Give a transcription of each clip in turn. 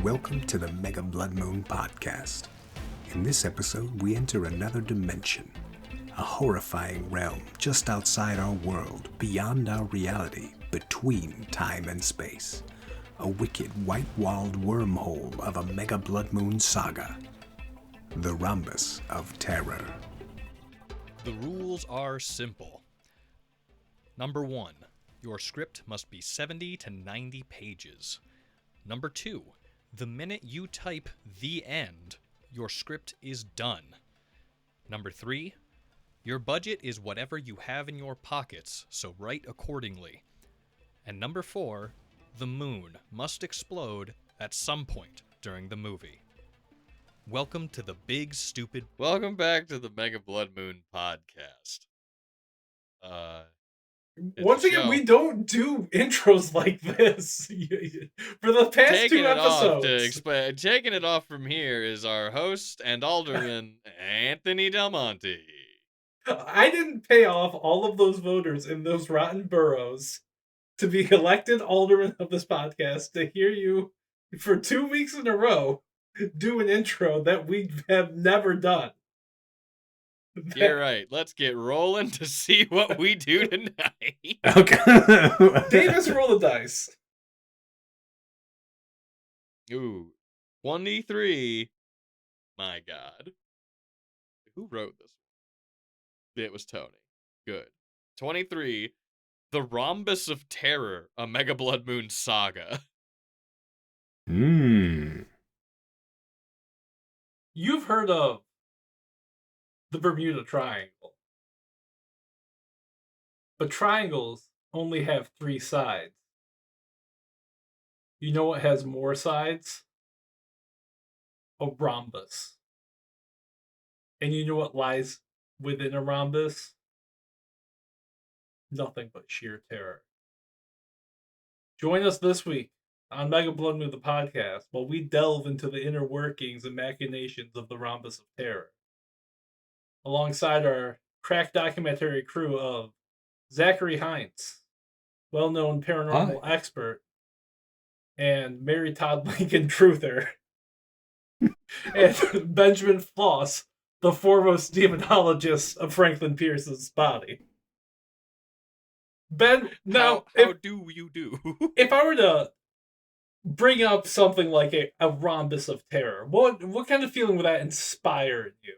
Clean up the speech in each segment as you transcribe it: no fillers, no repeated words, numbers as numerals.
Welcome to the Mega Blood Moon Podcast. In this episode, we enter another dimension, a horrifying realm just outside our world, beyond our reality, between time and space. A wicked, white-walled wormhole of a Mega Blood Moon saga. The Rhombus of Terror. The rules are simple. Number 1, your script must be 70 to 90 pages. Number 2, the minute you type "the end," your script is done. Number 3, your budget is whatever you have in your pockets, so write accordingly. And number 4, the moon must explode at some point during the movie. Welcome to the Big Stupid... Welcome back to the Mega Blood Moon Podcast. Once again, we don't do intros like this for the past two episodes. Taking it off from here is our host and alderman, Anthony Del Monte. I didn't pay off all of those voters in those rotten boroughs to be elected alderman of this podcast to hear you for 2 weeks in a row do an intro that we have never done. You're right. Let's get rolling to see what we do tonight. Okay. Davis, roll the dice. Ooh, 23. My God. Who wrote this one? It was Tony. Good. 23. The Rhombus of Terror, a Mega Blood Moon saga. You've heard of the Bermuda Triangle. But triangles only have 3 sides. You know what has more sides? A rhombus. And you know what lies within a rhombus? Nothing but sheer terror. Join us this week on Mega Blood Moon the podcast while we delve into the inner workings and machinations of the Rhombus of Terror. Alongside our crack documentary crew of Zachary Hines, well-known paranormal expert, and Mary Todd Lincoln truther, and Benjamin Floss, the foremost demonologist of Franklin Pierce's body. Ben, now, how do you do? If I were to bring up something like a rhombus of terror, what kind of feeling would that inspire in you?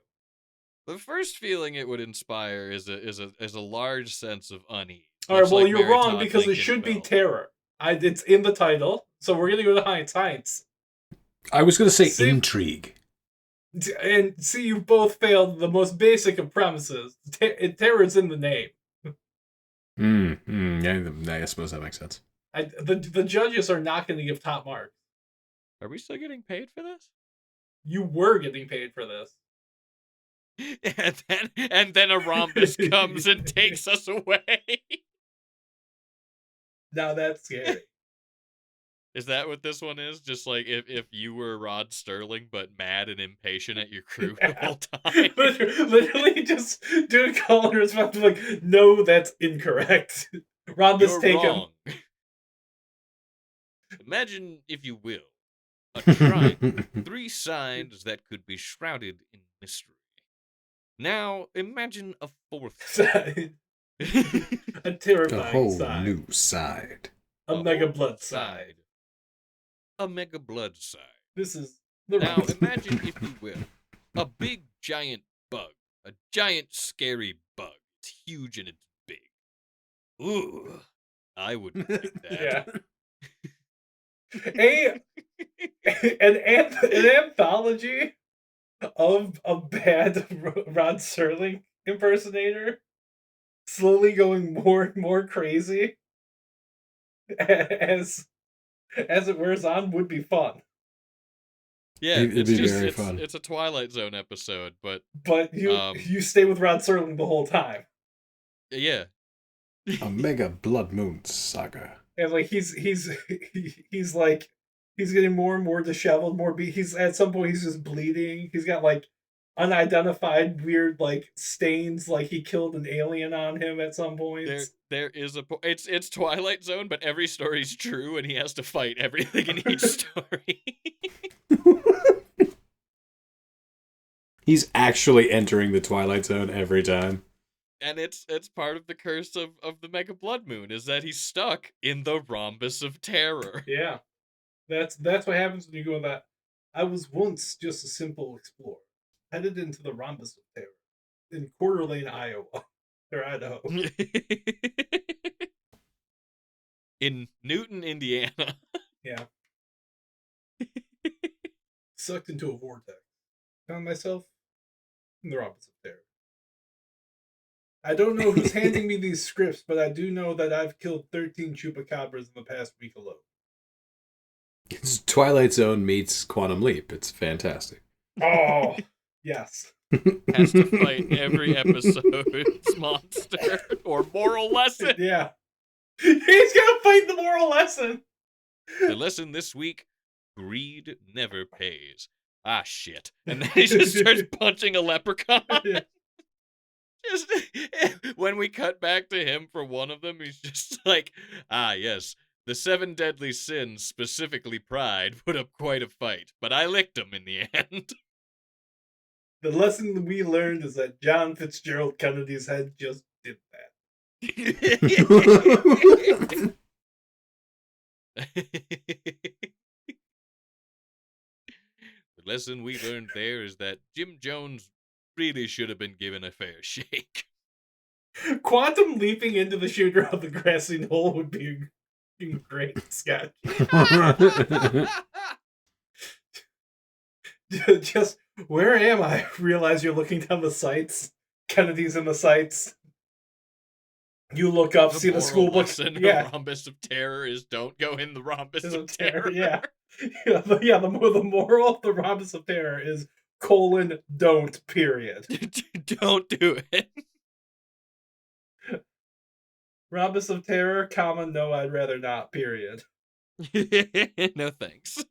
The first feeling it would inspire is a large sense of unease. All right, well, you're wrong because it should be terror. It's in the title, so we're gonna go to Heinz. I was going to say intrigue. And see, you both failed the most basic of premises. Terror is in the name. Yeah, I suppose that makes sense. The judges are not going to give top marks. Are we still getting paid for this? You were getting paid for this. and then a rhombus comes and takes us away. Now that's scary. Is that what this one is? Just like if you were Rod Serling, but mad and impatient at your crew the whole time? Literally just doing call and response, like, no, that's incorrect. Rhombus, take him. Imagine, if you will, a triangle, 3 sides that could be shrouded in mystery. Now, imagine a 4th side. A terrifying a whole side. New side. A Mega Blood side. A Mega Blood side. This is the Now, imagine, if you will, a big giant bug. A giant scary bug. It's huge and it's big. Ooh, I wouldn't like that. Yeah. An anthology of a bad Rod Serling impersonator slowly going more and more crazy as it wears on would be fun. Yeah, it'd be very fun. It's a Twilight Zone episode, but you stay with Rod Serling the whole time. Yeah. A Mega Blood Moon saga. And like he's like he's getting more and more disheveled, he's at some point he's just bleeding. He's got like unidentified weird like stains, like he killed an alien on him at some point. There is it's Twilight Zone, but every story's true and he has to fight everything in each story. He's actually entering the Twilight Zone every time. And it's part of the curse of the Mega Blood Moon, is that he's stuck in the Rhombus of Terror. Yeah. That's what happens when you go that. I was once just a simple explorer, headed into the Rhombus of Terror in Coeur d'Alene, Iowa. Or Idaho. In Newton, Indiana. Yeah. Sucked into a vortex. Found myself in the Rhombus of Terror. I don't know who's handing me these scripts, but I do know that I've killed 13 chupacabras in the past week alone. It's Twilight Zone meets Quantum Leap. It's fantastic. Oh, yes. Has to fight every episode's monster or moral lesson. Yeah. He's gonna fight the moral lesson. The lesson this week: greed never pays. Ah, shit. And then he just starts punching a leprechaun. Yeah. Just when we cut back to him for one of them, he's just like, ah, yes, the 7 deadly sins, specifically pride, put up quite a fight, but I licked him in the end. The lesson we learned is that John Fitzgerald Kennedy's head just did that. The lesson we learned there is that Jim Jones really should have been given a fair shake. Quantum leaping into the shooter of the grassy knoll would be a great sketch. Just, where am I? Realize you're looking down the sights. Kennedy's in the sights. You look up, see the school books. Yeah. The Rhombus of Terror is don't go in the Rhombus of Terror. Yeah. The moral of the Rhombus of Terror is : don't, period. Don't do it. Rhombus of Terror, no, I'd rather not, period. No thanks.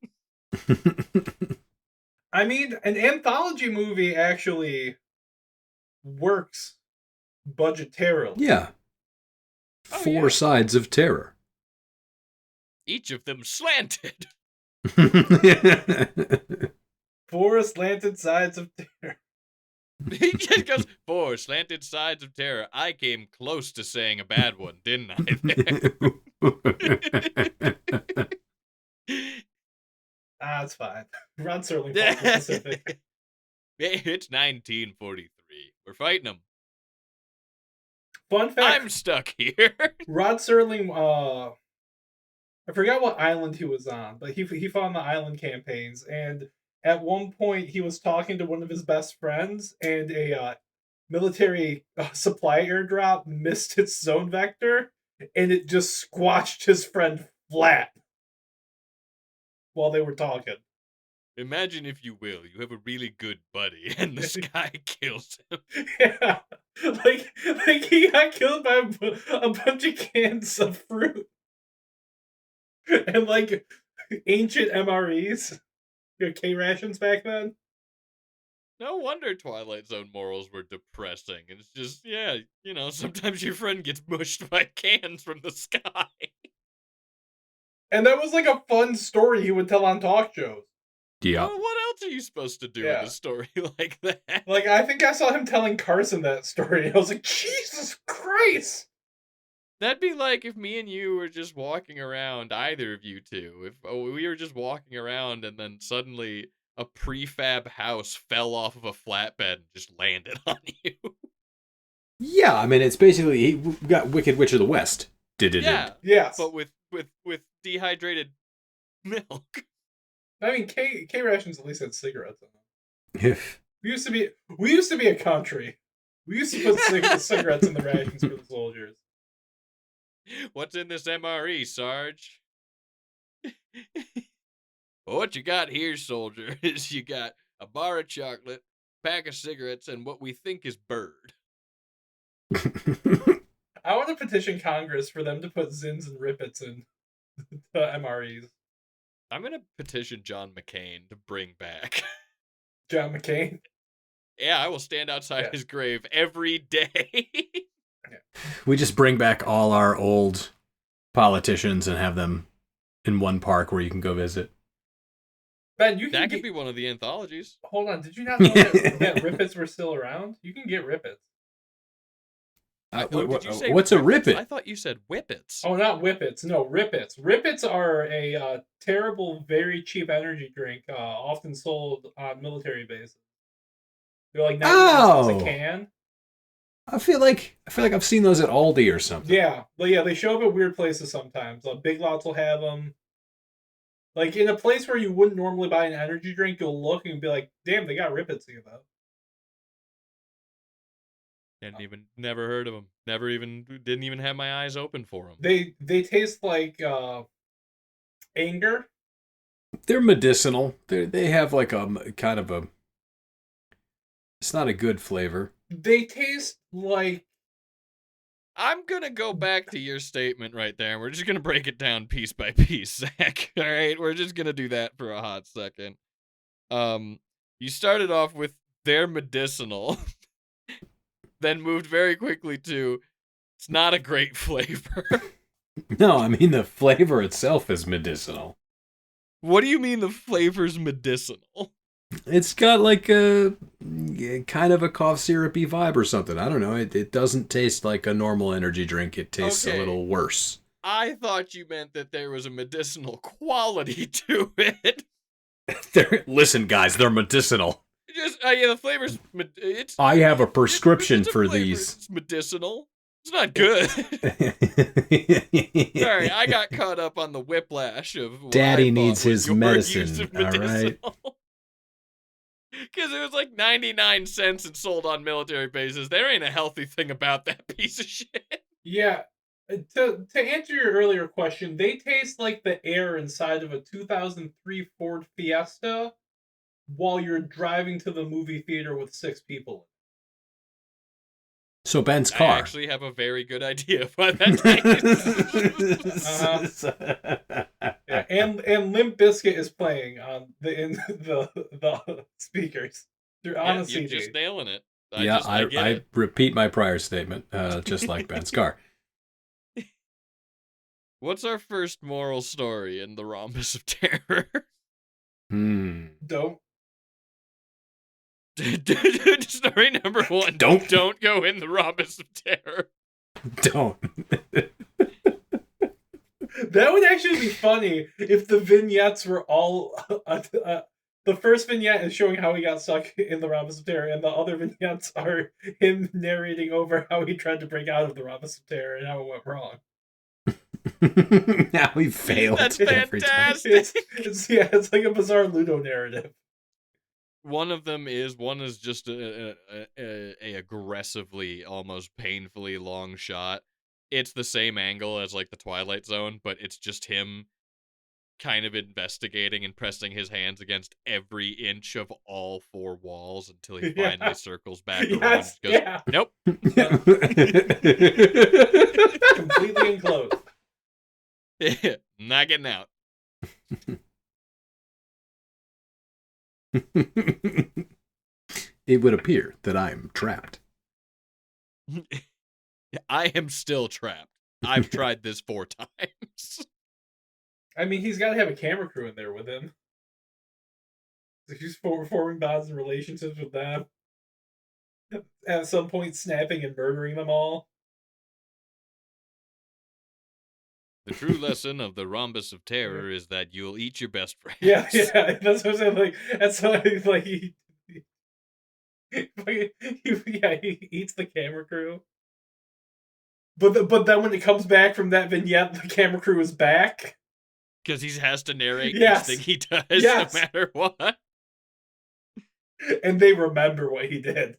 I mean, an anthology movie actually works budgetarily. Yeah. Oh, 4 sides of terror. Each of them slanted. 4 slanted sides of terror. He just goes, 4 slanted sides of terror. I came close to saying a bad one, didn't I? It's fine. Rod Serling fought the Pacific. It's 1943. We're fighting them. Fun fact. I'm stuck here. Rod Serling, I forgot what island he was on, but he fought on the island campaigns, and at one point he was talking to one of his best friends, and a military supply airdrop missed its zone vector, and it just squashed his friend flat while they were talking. Imagine, if you will, you have a really good buddy, and the sky kills him. Yeah, like he got killed by a bunch of cans of fruit and like ancient MREs, K rations back then. No wonder Twilight Zone morals were depressing. It's just, yeah, sometimes your friend gets mushed by cans from the sky. And that was like a fun story he would tell on talk shows. Yeah. Well, what else are you supposed to do in a story like that? Like, I think I saw him telling Carson that story. I was like, Jesus Christ! That'd be like if me and you were just walking around, either of you two, if we were just walking around and then suddenly a prefab house fell off of a flatbed and just landed on you. Yeah, I mean, it's basically, we got Wicked Witch of the West. Yeah, yes. But with dehydrated milk. I mean, K rations at least had cigarettes in them. We used to be a country. We used to put cigarettes in the rations for the soldiers. What's in this MRE, Sarge? What you got here, soldier, is you got a bar of chocolate, pack of cigarettes, and what we think is bird. I want to petition Congress for them to put Zins and Rippets in the MREs. I'm going to petition John McCain to bring back. John McCain? Yeah, I will stand outside his grave every day. We just bring back all our old politicians and have them in one park where you can go visit. Ben, you can That get... could be one of the anthologies. Hold on, did you not know that Rippets were still around? You can get Rippets. Did you say what's a Rippets? rippet? I thought you said Whippets. Oh, not Whippets. No, Rippets. Rippets are a terrible, very cheap energy drink, often sold on military bases. They're like 99 cents a can. I feel like I've seen those at Aldi or something. Yeah, but yeah, they show up at weird places sometimes. Big Lots will have them. Like in a place where you wouldn't normally buy an energy drink, you'll look and be like, "Damn, they got Rippets here though." Never heard of them. Didn't even have my eyes open for them. They taste like anger. They're medicinal. They have like a kind of a. It's not a good flavor. They taste like... I'm going to go back to your statement right there. We're just going to break it down piece by piece, Zach. All right? We're just going to do that for a hot second. You started off with they're medicinal, then moved very quickly to it's not a great flavor. No, I mean the flavor itself is medicinal. What do you mean the flavor's medicinal? It's got like a kind of a cough syrupy vibe or something. I don't know. It doesn't taste like a normal energy drink. It tastes a little worse. I thought you meant that there was a medicinal quality to it. Listen, guys, they're medicinal. Just the flavor's. I have a prescription for flavor. these. It's medicinal. It's not good. Sorry, I got caught up on the whiplash of what Daddy needs his medicine. All right. Because it was like 99 cents and sold on military bases. There ain't a healthy thing about that piece of shit. Yeah. To answer your earlier question, they taste like the air inside of a 2003 Ford Fiesta while you're driving to the movie theater with 6 people. So Ben's car. I actually have a very good idea of what that Yeah, and Limp Bizkit is playing on the speakers. They're on a CD. You're just nailing it. I repeat my prior statement, just like Ben's car. What's our first moral story in the Rhombus of Terror? Don't. Story number 1. Don't go in the Rhombus of Terror. Don't. That would actually be funny if the vignettes were all... the first vignette is showing how he got stuck in the Rhombus of Terror, and the other vignettes are him narrating over how he tried to break out of the Rhombus of Terror and how it went wrong. Now he failed. That's fantastic. It's like a bizarre Ludo narrative. One is just a aggressively, almost painfully long shot. It's the same angle as like the Twilight Zone, but it's just him kind of investigating and pressing his hands against every inch of all 4 walls until he finally circles back around and goes, Nope. Completely enclosed. Not getting out. It would appear that I'm trapped. I am still trapped. I've tried this 4 times. I mean, he's got to have a camera crew in there with him. So he's forming bonds and relationships with them. At some point, snapping and murdering them all. The true lesson of the Rhombus of Terror is that you'll eat your best friends. Yeah, that's what I'm saying. Like, that's why, like, he eats the camera crew. But then when it comes back from that vignette, the camera crew is back. Because he has to narrate each thing he does, no matter what. And they remember what he did.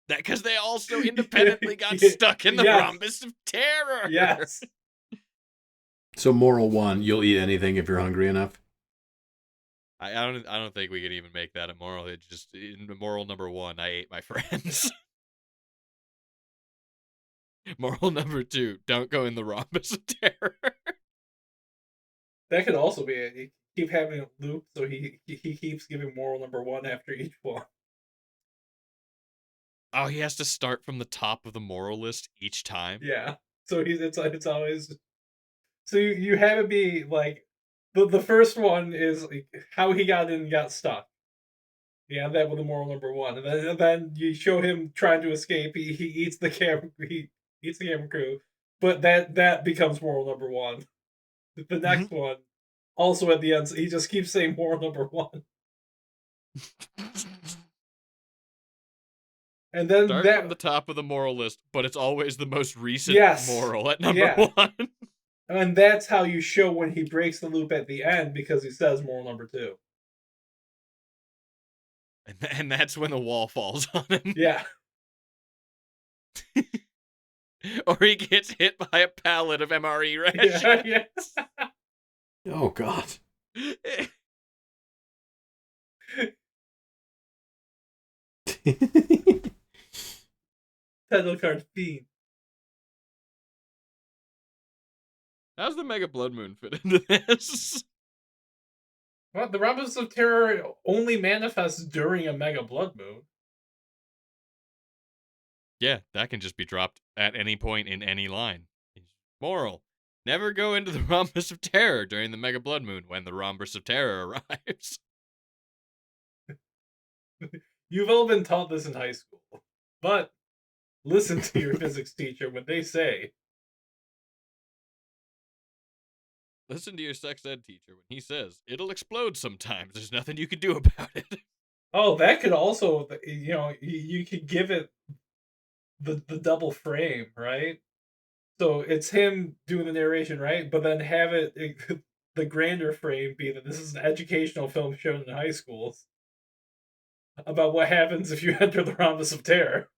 That because they also independently got stuck in the Rhombus of Terror. Yes. So moral 1, you'll eat anything if you're hungry enough. I don't think we could even make that a moral. It's just in moral number 1, I ate my friends. Moral number 2, don't go in the Rhombus of Terror. That could also be it. You keep having a loop, so he keeps giving moral number 1 after each one. Oh, he has to start from the top of the moral list each time? Yeah. So it's always... So you have it be like The first one is like, how he got in and got stuck. Yeah, that was the moral number one. And then you show him trying to escape. He eats the camera. He eats the camera crew. But that becomes moral number one. The next one, also at the end, he just keeps saying moral number one. And then Start from the top of the moral list, but it's always the most recent moral at number one. And that's how you show when he breaks the loop at the end, because he says moral number two. And that's when the wall falls on him. Yeah. Or he gets hit by a pallet of MRE ration. Yeah. Oh, God. Title card Fiend. How's the Mega Blood Moon fit into this? Well, the Rhombus of Terror only manifests during a Mega Blood Moon. Yeah, that can just be dropped at any point in any line. Moral: never go into the Rhombus of Terror during the Mega Blood Moon when the Rhombus of Terror arrives. You've all been taught this in high school, but listen to your physics teacher when they say. Listen to your sex ed teacher when he says, it'll explode sometimes. There's nothing you can do about it. Oh, that could also, you could give it the double frame, right? So it's him doing the narration, right? But then have it the grander frame be that this is an educational film shown in high schools about what happens if you enter the Rhombus of Terror.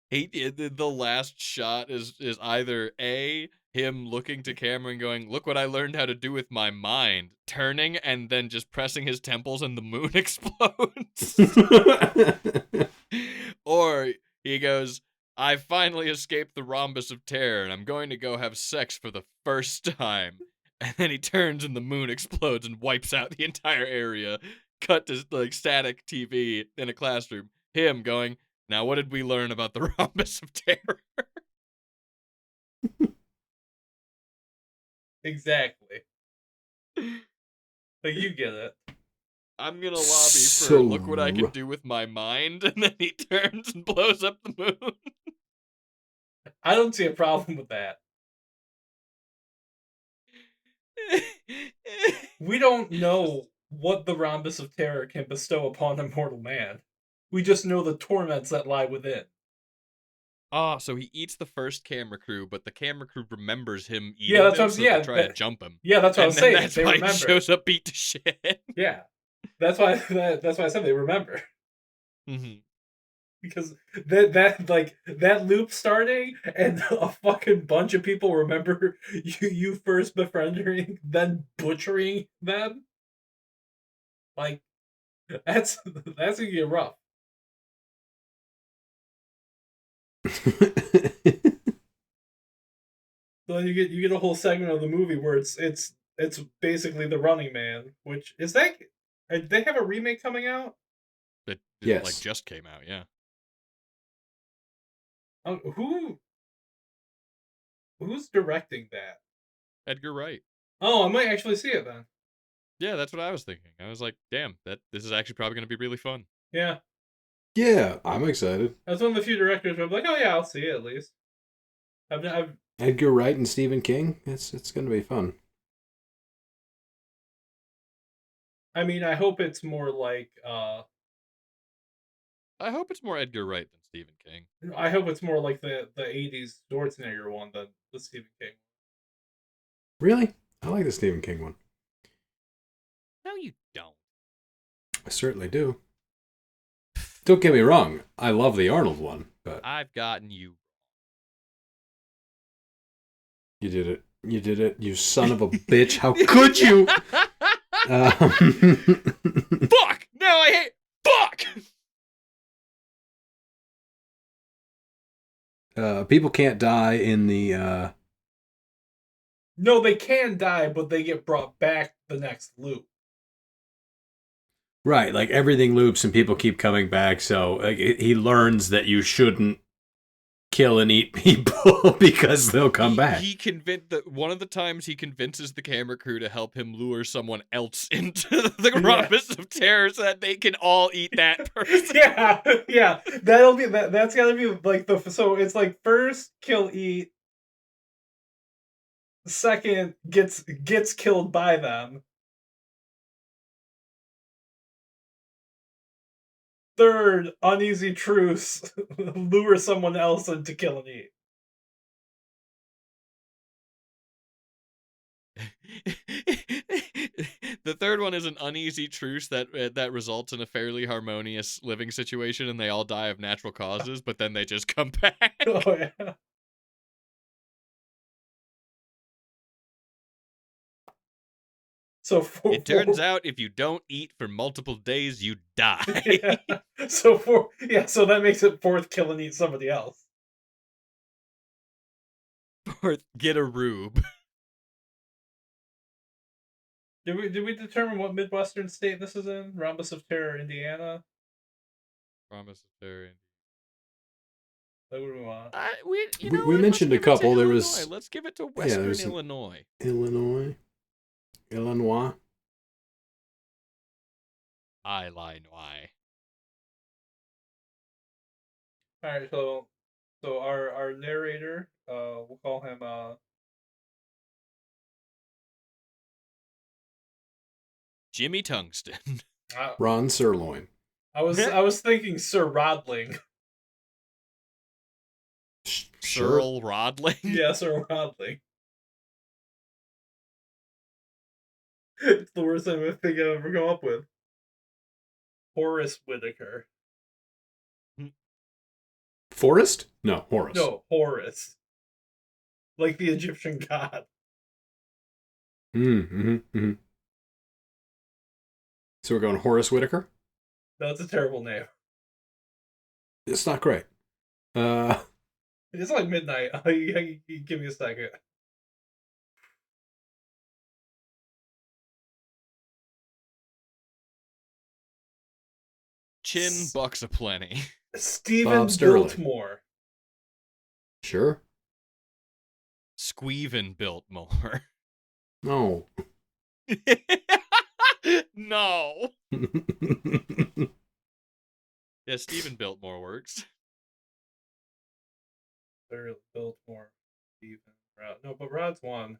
The last shot is either A, him looking to camera and going, look what I learned how to do with my mind, turning and then just pressing his temples and the moon explodes. Or he goes, I finally escaped the Rhombus of Terror and I'm going to go have sex for the first time. And then he turns and the moon explodes and wipes out the entire area. Cut to like static TV in a classroom. Him going, now what did we learn about the Rhombus of Terror? Exactly. Like, you get it. I'm gonna lobby for look what I can do with my mind, and then he turns and blows up the moon. I don't see a problem with that. We don't know what the Rhombus of Terror can bestow upon a mortal man. We just know the torments that lie within. So he eats the first camera crew, but the camera crew remembers him eating them, so they try to jump him. Yeah, that's what I was saying. That's why he shows up beat to shit. Yeah, that's why I said they remember. Mm-hmm. Because that loop starting and a fucking bunch of people remember you first befriending, then butchering them. Like, that's gonna get rough. So you get a whole segment of the movie where it's basically The Running Man, which is that they have a remake coming out? It yes. Like just came out, yeah. Who's directing that? Edgar Wright. Oh, I might actually see it then. Yeah, that's what I was thinking. I was like, damn, this is actually probably going to be really fun. Yeah. Yeah, I'm excited. That's one of the few directors where I'm like, oh yeah, I'll see it at least. I've Edgar Wright and Stephen King. It's going to be fun. I mean, I hope it's more like I hope it's more Edgar Wright than Stephen King. I hope it's more like the 80s Schwarzenegger one than the Stephen King. Really? I like the Stephen King one. No, you don't. I certainly do. Don't get me wrong. I love the Arnold one, but I've gotten you. You did it. You did it. You son of a bitch. How could you? Fuck! Now I hate. Fuck! People can't die in the... No, they can die, but they get brought back the next loop. Right, like everything loops and people keep coming back, so like, he learns that you shouldn't kill and eat people because they'll come back. He one of the times he convinces the camera crew to help him lure someone else into the Rhombus of Terror so that they can all eat that person. Yeah. That'll be that's gotta be like so it's like first kill eat, second gets killed by them, third uneasy truce, lure someone else into kill and eat. The third one is an uneasy truce that results in a fairly harmonious living situation, and they all die of natural causes, but then they just come back. Oh yeah. So it turns out if you don't eat for multiple days, you die. Yeah. So that makes it fourth kill and eat somebody else. Fourth, get a rube. Did we determine what Midwestern state this is in? Rhombus of Terror, Indiana? Rhombus of Terror. What do we want? We mentioned a couple. There was. Let's give it to Western Illinois. Illinois. Illinois. Illinois. Alright, so our narrator, we'll call him Jimmy Tungsten. Ron Serling. I was thinking Sir Rodling. Searle Rodling? Yeah, Sir Rodling. It's the worst thing I think I've ever come up with. Horace Whitaker. Forrest? No, Horace. No, Horus. Like the Egyptian god. Mm-hmm. So we're going Horace Whitaker? That's a terrible name. It's not great. It's like midnight. Give me a second. Chin bucks aplenty. Stephen Biltmore. Sure. Squeven Biltmore. No. No. Yeah, Stephen Biltmore works. Biltmore. Stephen. Rod. No, but Rod's one.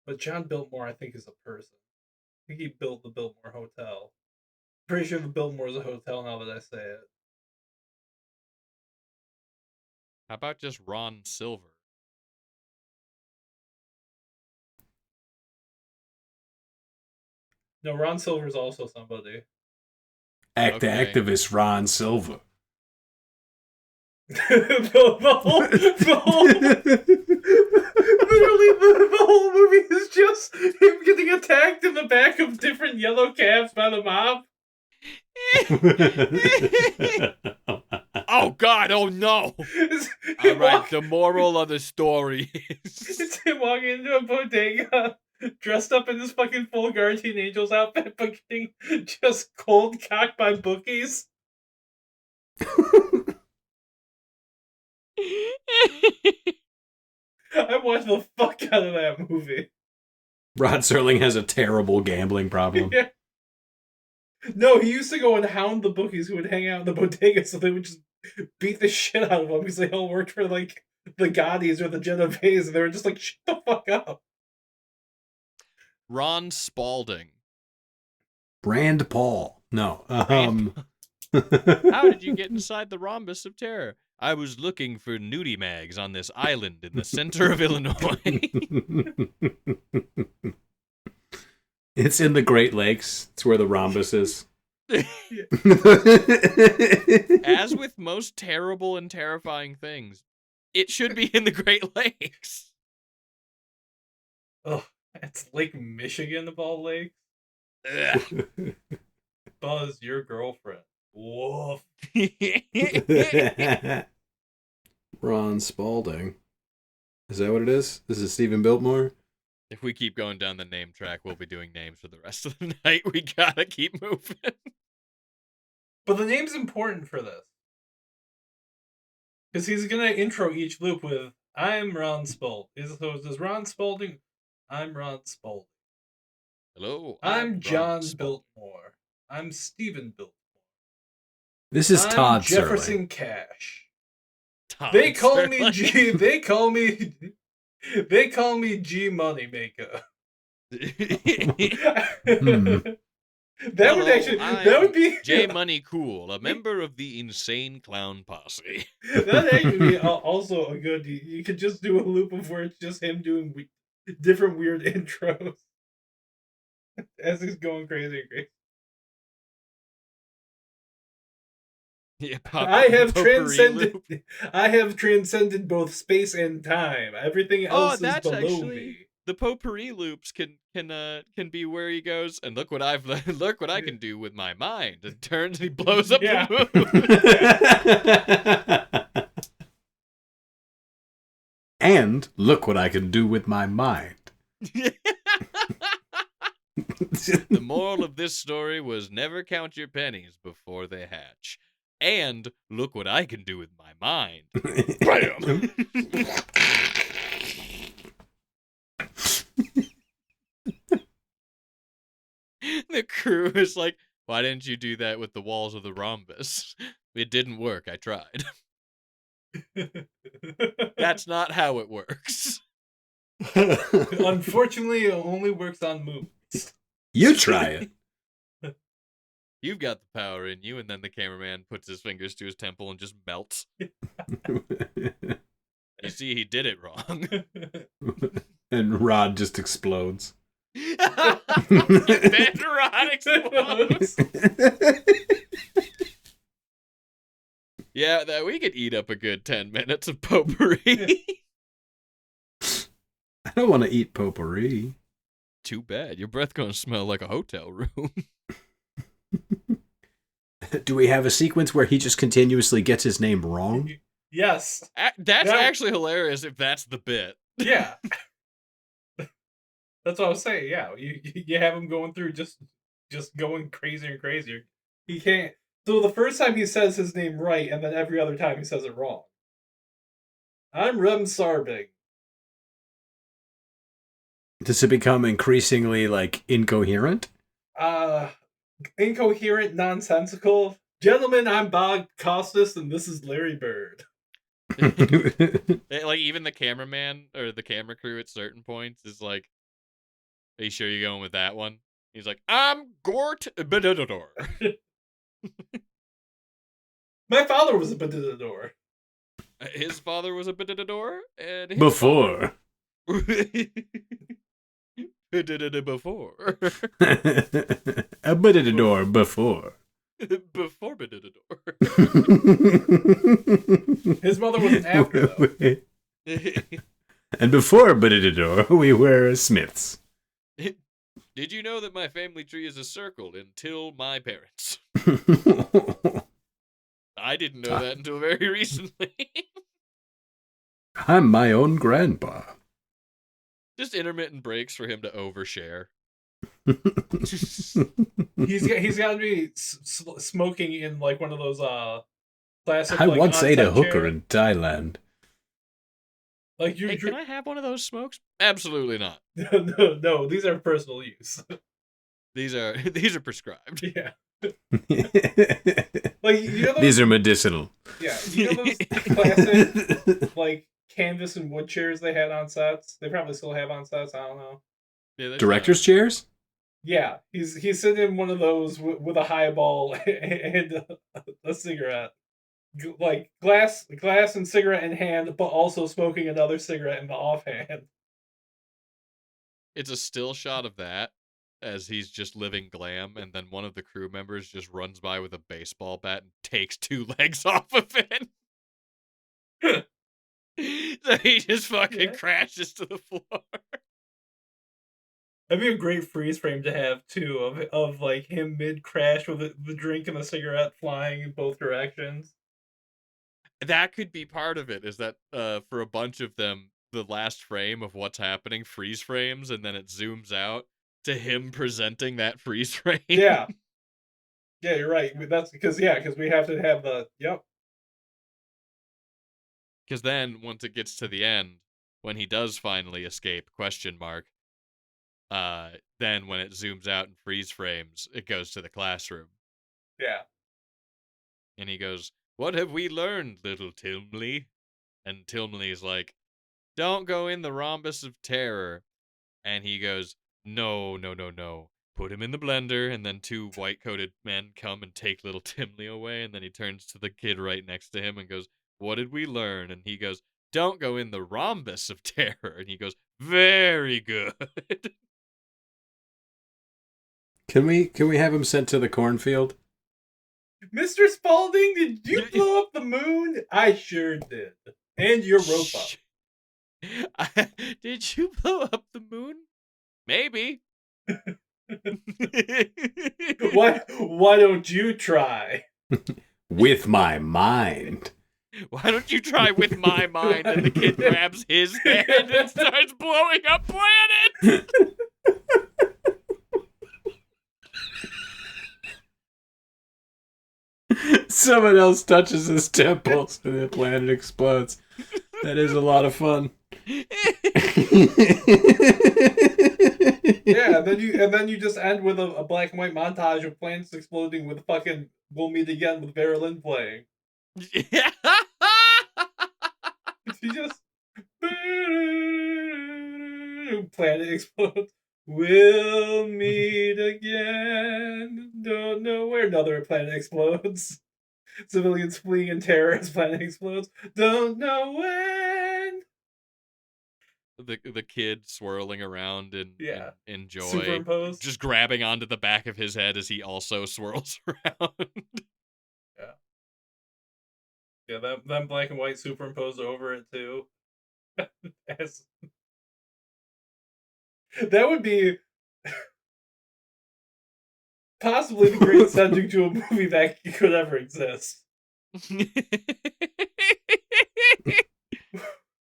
But John Biltmore, I think, is a person. I think he built the Biltmore Hotel. Pretty sure the Biltmore is a hotel now that I say it. How about just Ron Silver? No, Ron Silver's also somebody. Activist Ron Silver. the whole movie is just him getting attacked in the back of different yellow cabs by the mob. Oh God! Oh no! All right, the moral of the story is it's him walking into a bodega, dressed up in this fucking full Guardian Angels outfit, but getting just cold cocked by bookies. I watched the fuck out of that movie. Rod Serling has a terrible gambling problem. Yeah. No, he used to go and hound the bookies who would hang out in the bodega, so they would just beat the shit out of them because they all worked for like the Gaudis or the Genovese, and they were just like, shut the fuck up. Ron Spalding. Rand Paul. No. How did you get inside the Rhombus of Terror? I was looking for nudie mags on this island in the center of Illinois. It's in the Great Lakes. It's where the rhombus is. As with most terrible and terrifying things, it should be in the Great Lakes. Oh, it's Lake Michigan of all lakes. Buzz, your girlfriend. Woof. Ron Spalding. Is that what it is? This is Stephen Biltmore? If we keep going down the name track, we'll be doing names for the rest of the night. We gotta keep moving. But the name's important for this. Because he's gonna intro each loop with "I'm Ron Spaulding." So does Ron Spaulding? I'm Ron Spaulding. Hello, I'm I'm Ron John Spaulding. Biltmore. I'm Stephen Biltmore. This is I'm Todd Serling. Jefferson Cash. Todd They call me Serling. G. They call me. They call me G Moneymaker. That Hello, would actually. I'm That would be. J Money Cool, a member of the Insane Clown Posse. That'd actually be also a good. You could just do a loop of where it's just him doing different weird intros as he's going crazy and crazy. Yeah, I have transcended. Loop. I have transcended both space and time. Everything else is below me. The potpourri loops can be where he goes, and look what I can do with my mind, and turns and he blows up Yeah. the moon. And look what I can do with my mind. The moral of this story was never count your pennies before they hatch. And look what I can do with my mind. Bam! The crew is like, why didn't you do that with the walls of the rhombus? It didn't work. I tried. That's not how it works. Unfortunately, it only works on movies. You try it. You've got the power in you, and then the cameraman puts his fingers to his temple and just melts. You see, he did it wrong. And Rod just explodes. Then Rod explodes. Yeah, that we could eat up a good 10 minutes of potpourri. I don't want to eat potpourri. Too bad. Your breath gonna smell like a hotel room. Do we have a sequence where he just continuously gets his name wrong? Yes. That's actually hilarious if that's the bit. Yeah. That's what I was saying. Yeah, you have him going through just going crazier and crazier. He can't. So the first time he says his name right, and then every other time he says it wrong. I'm Rem Sarbing. Does it become increasingly incoherent? Incoherent, nonsensical. Gentlemen, I'm Bob Costas, and this is Larry Bird. Even the cameraman or the camera crew at certain points is like, are you sure you're going with that one? He's like, I'm Gort Bedidador. My father was a Bedidador. His father was a Bedidador? And his Before. Before. A Bedidador before. Before Bedidador. His mother was an after, though. And before Bedidador, we were Smiths. Did you know that my family tree is a circle until my parents? I didn't know that until very recently. I'm my own grandpa. Just intermittent breaks for him to overshare. He's got to be smoking in one of those classic. I once ate a hooker chair. in Thailand. Hey, can I have one of those smokes? Absolutely not. No, these are personal use. These are prescribed. Yeah. These are medicinal. Yeah, you know those classic canvas and wood chairs they had on sets? They probably still have on sets, I don't know. Yeah, Director's chairs? Yeah, he's sitting in one of those with a highball and a cigarette. Glass and cigarette in hand, but also smoking another cigarette in the offhand. It's a still shot of that as he's just living glam, and then one of the crew members just runs by with a baseball bat and takes 2 legs off of it. So he just fucking crashes to the floor. That'd be a great freeze frame to have too, of him mid crash with the drink and the cigarette flying in both directions. That could be part of it, is that for a bunch of them, the last frame of what's happening freeze frames, and then it zooms out to him presenting that freeze frame. Yeah. Yeah, you're right. That's because we have to have the Because then, once it gets to the end, when he does finally escape, then when it zooms out and freeze frames, it goes to the classroom. Yeah. And he goes, "What have we learned, little Tilmley?" And Tilmley's like, "Don't go in the Rhombus of Terror." And he goes, "No, no, no, no. Put him in the blender." And then two white-coated men come and take little Timley away. And then he turns to the kid right next to him and goes, "What did we learn?" And he goes, "Don't go in the Rhombus of Terror." And he goes, "Very good." Can we have him sent to the cornfield? Mr. Spaulding, did you blow up the moon? I sure did. And Europa. Did you blow up the moon? Maybe. Why don't you try? With my mind. Why don't you try with my mind? And the kid grabs his hand and starts blowing up planets. Someone else touches his temples and the planet explodes. That is a lot of fun. Yeah, and then you just end with a black and white montage of planets exploding with fucking "We'll Meet Again" with Marilyn playing. Yeah. You just planet explodes. We'll meet again. Don't know where. Another planet explodes. Civilians fleeing in terror as planet explodes. Don't know when. The kid swirling around in joy, Superimposed. just grabbing onto the back of his head as he also swirls around. Yeah, that black and white superimposed over it too. That would be possibly the greatest ending to a movie that could ever exist.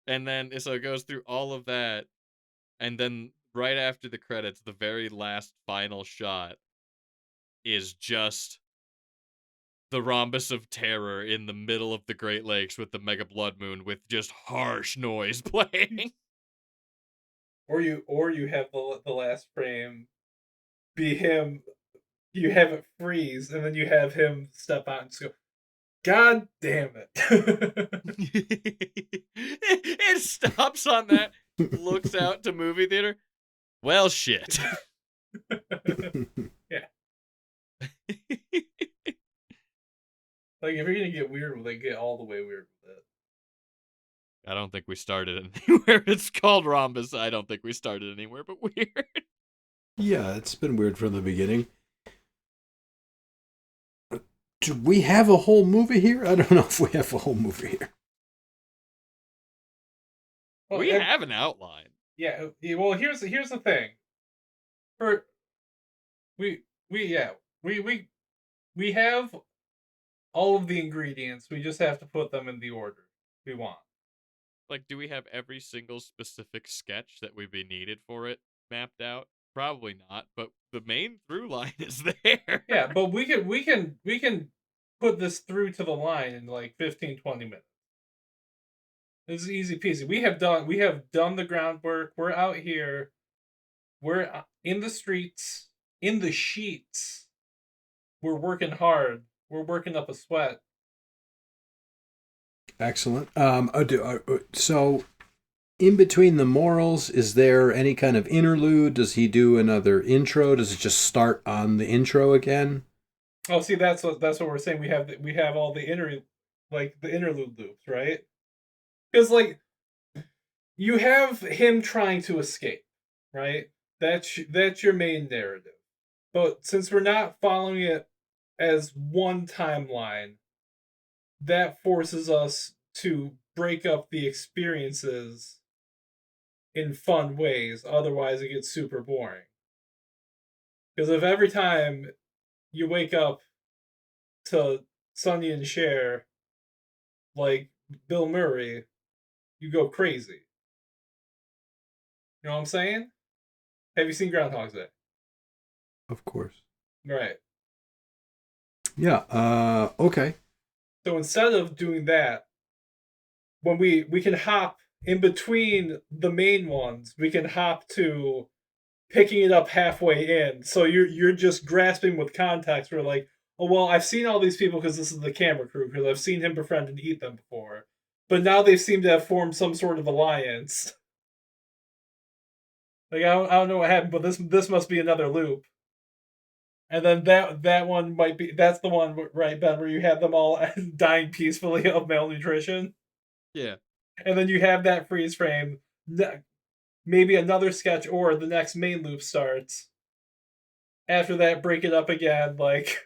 And then, so it goes through all of that, and then right after the credits, the very last final shot is just the Rhombus of Terror in the middle of the Great Lakes with the mega blood moon with just harsh noise playing. Or you have the last frame be him. You have it freeze, and then you have him step out and just go, "God damn it!" It stops on that, looks out to movie theater. Well, shit. Yeah. Like, if you're gonna get weird with it, get all the way weird with it. I don't think we started anywhere. It's called Rhombus. I don't think we started anywhere but weird. Yeah, it's been weird from the beginning. Do we have a whole movie here? I don't know if we have a whole movie here. Well, we have an outline. Yeah. Well, here's the thing. We have all of the ingredients. We just have to put them in the order we want. Like, do we have every single specific sketch that would be needed for it mapped out? Probably not, but the main through line is there. Yeah, but we can put this through to the line in like 15, 20 minutes. This is easy peasy. We have done the groundwork. We're out here. We're in the streets, in the sheets. We're working hard. We're working up a sweat. Excellent. So, in between the morals, is there any kind of interlude? Does he do another intro? Does it just start on the intro again? Oh, see, that's what we're saying. We have all the interlude loops, right? Because like you have him trying to escape, right? That's your main narrative. But since we're not following it as one timeline, that forces us to break up the experiences in fun ways. Otherwise, it gets super boring. Because if every time you wake up to Sonny and Cher, like Bill Murray, you go crazy. You know what I'm saying? Have you seen Groundhog's Day? Of course. Right. Yeah. Okay. So instead of doing that, when we can hop in between the main ones, we can hop to picking it up halfway in. So you're just grasping with context. We're like, oh well, I've seen all these people because this is the camera crew because I've seen him befriend and eat them before, but now they seem to have formed some sort of alliance. Like I don't know what happened, but this must be another loop. And then that one might be that's the one, right, Ben, where you have them all dying peacefully of malnutrition. Yeah. And then you have that freeze frame. Maybe another sketch or the next main loop starts. After that, break it up again, like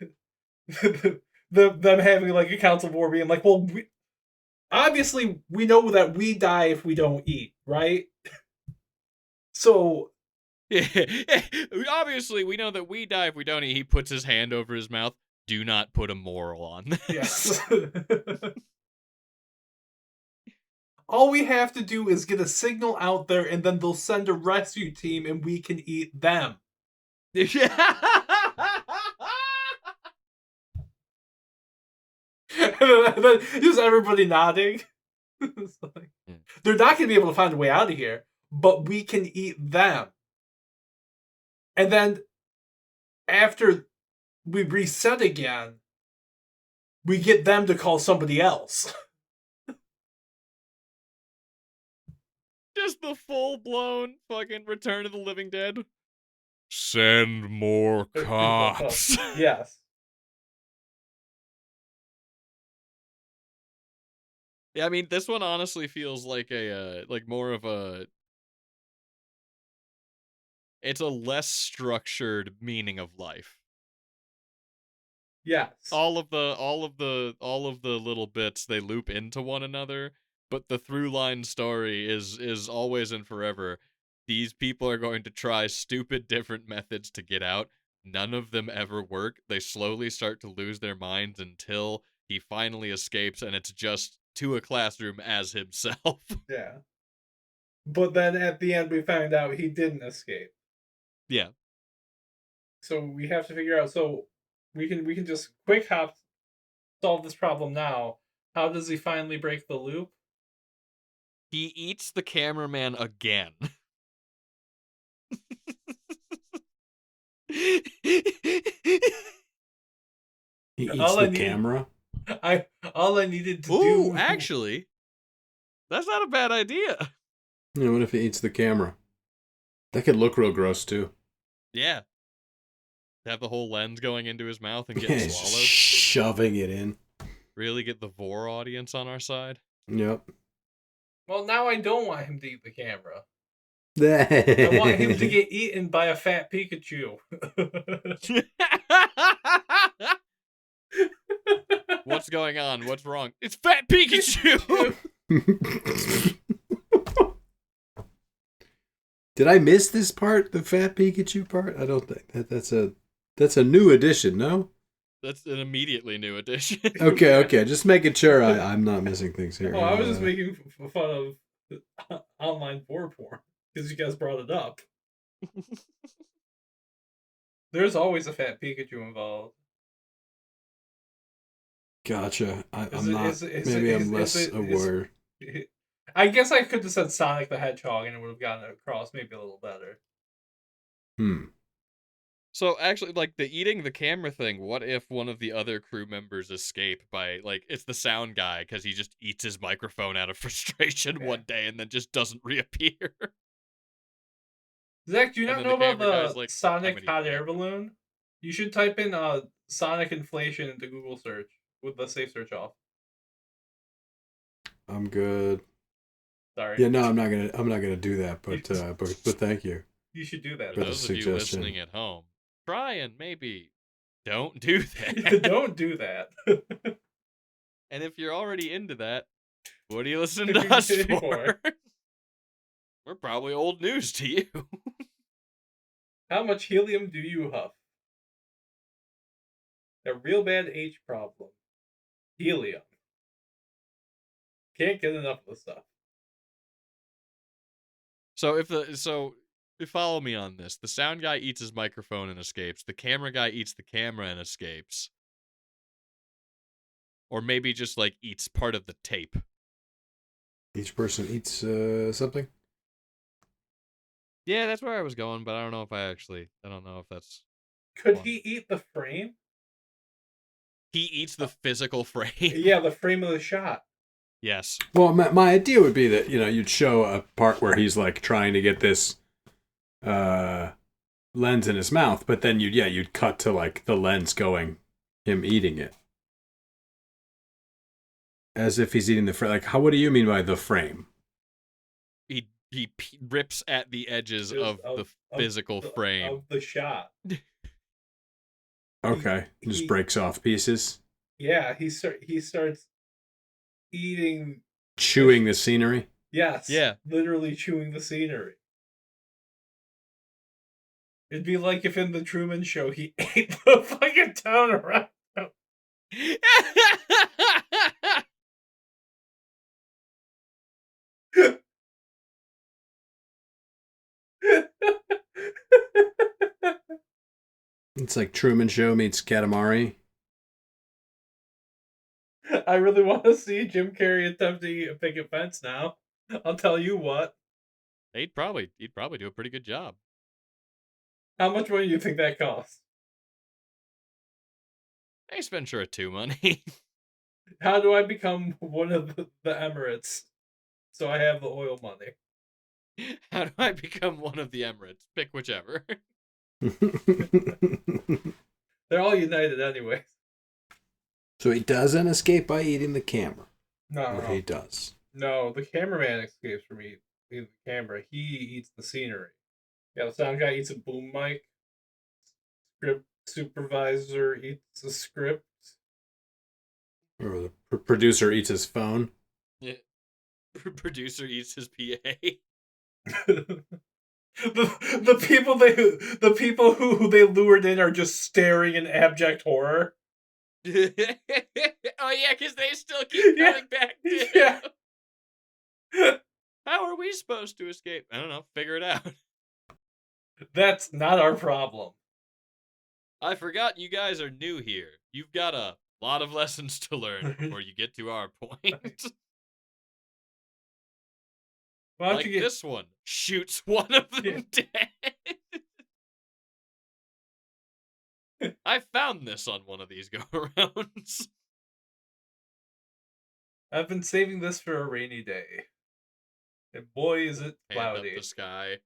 them having like a council war being like, well, obviously we know that we die if we don't eat, right? So Yeah. Obviously, we know that we die if we don't eat. He puts his hand over his mouth. Do not put a moral on this. yes. All we have to do is get a signal out there, and then they'll send a rescue team, and we can eat them. Yeah. Just everybody nodding. Like, they're not going to be able to find a way out of here, but we can eat them. And then after we reset again, we get them to call somebody else. Just the full-blown fucking Return of the Living Dead. Send more cops. Yes. Yeah, I mean, this one honestly feels like a, like more of a... It's a less structured meaning of life. Yes. All of the little bits, they loop into one another, but the through line story is always and forever. These people are going to try stupid different methods to get out. None of them ever work. They slowly start to lose their minds until he finally escapes, and it's just to a classroom as himself. Yeah. But then at the end we find out he didn't escape. Yeah. So we have to figure out, so we can just quick hop solve this problem now. How does he finally break the loop? He eats the cameraman again. He eats the camera? All I needed to do... Ooh, actually, that's not a bad idea. Yeah, what if he eats the camera? That could look real gross, too. Yeah. Have the whole lens going into his mouth and getting swallowed. Shoving it in. Really get the Vor audience on our side. Yep. Well, now I don't want him to eat the camera. I want him to get eaten by a fat Pikachu. What's going on? What's wrong? It's Fat Pikachu! Did I miss this part? The Fat Pikachu part? I don't think that's a new addition, no? That's an immediately new addition. Okay. Just making sure I'm not missing things here. Oh, I was just making fun of online porn because you guys brought it up. There's always a fat Pikachu involved. Gotcha. I'm less aware. I guess I could have said Sonic the Hedgehog and it would have gotten it across maybe a little better. So actually, like, the eating the camera thing, what if one of the other crew members escape by, like, it's the sound guy because he just eats his microphone out of frustration one day and then just doesn't reappear? Zach, do you not know about the Sonic hot air balloon? You should type in Sonic inflation into Google search with the safe search off. I'm good. Sorry. Yeah, no, I'm not gonna do that, but thank you. You should do that. For those of you listening at home, try and maybe don't do that. Don't do that. And if you're already into that, what are you listening to us for? We're probably old news to you. How much helium do you huff? A real bad H problem. Helium. Can't get enough of the stuff. So follow me on this. The sound guy eats his microphone and escapes. The camera guy eats the camera and escapes. Or maybe just, like, eats part of the tape. Each person eats something. Yeah, that's where I was going, but I don't know if I don't know if that's. Could One. he eat the frame? He eats the physical frame. Yeah, the frame of the shot. Yes. Well, my idea would be that you'd show a part where he's like trying to get this lens in his mouth, but then you'd cut to like the lens going, him eating it, as if he's eating the frame. Like, what do you mean by the frame? He rips at the edges of the physical frame of the shot. Okay, just breaks off pieces. Yeah, he starts eating, chewing the scenery. Yes. Yeah. Literally chewing the scenery. It'd be like if in the Truman Show he ate the fucking town around him. It's like Truman Show meets Katamari. I really want to see Jim Carrey attempt to eat a picket fence now. I'll tell you what. He'd probably do a pretty good job. How much money do you think that costs? I spend sure of 2 money. How do I become one of the Emirates so I have the oil money? How do I become one of the Emirates? Pick whichever. They're all united anyways. So he doesn't escape by eating the camera. No. He does. No, the cameraman escapes from eating the camera. He eats the scenery. Yeah, the sound guy eats a boom mic. Script supervisor eats a script. Or the producer eats his phone. Yeah. Producer eats his PA. the people who they lured in are just staring in abject horror. Oh yeah, because they still keep coming back. Yeah. How are we supposed to escape? I don't know. Figure it out. That's not our problem. I forgot you guys are new here. You've got a lot of lessons to learn before you get to our point. Like this one shoots one of them dead. I found this on one of these go-arounds. I've been saving this for a rainy day. And boy, is it cloudy. Hand up the sky.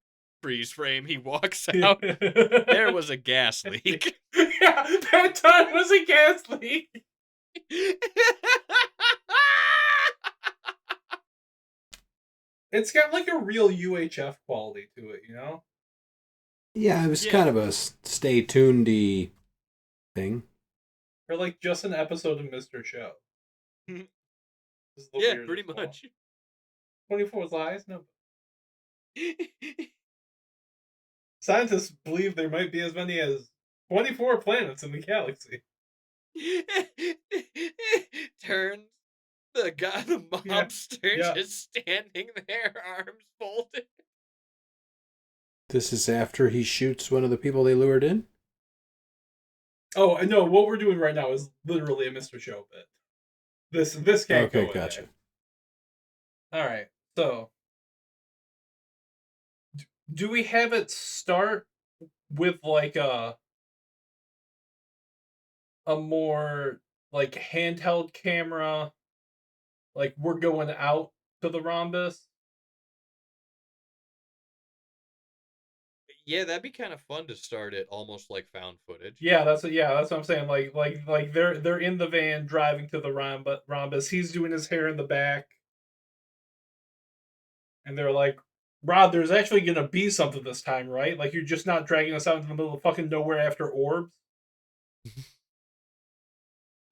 Freeze frame, he walks out. There was a gas leak. Yeah, that time was a gas leak. It's got like a real UHF quality to it, you know? Yeah, it was kind of a stay tunedy thing. Or like just an episode of Mr. Show. Yeah, pretty much. 24 lies? No. Scientists believe there might be as many as 24 planets in the galaxy. Turns the mobster just standing there, arms folded. This is after he shoots one of the people they lured in? Oh, no, what we're doing right now is literally a Mr. Show bit. This can't go. Okay, gotcha. Alright, so do we have it start with like a more like handheld camera, like we're going out to the rhombus? Yeah, that'd be kind of fun to start it almost like found footage. Yeah, that's what I'm saying. Like they're in the van driving to the rhombus. He's doing his hair in the back, and they're like, "Rod, there's actually gonna be something this time, right? Like you're just not dragging us out into the middle of fucking nowhere after orbs."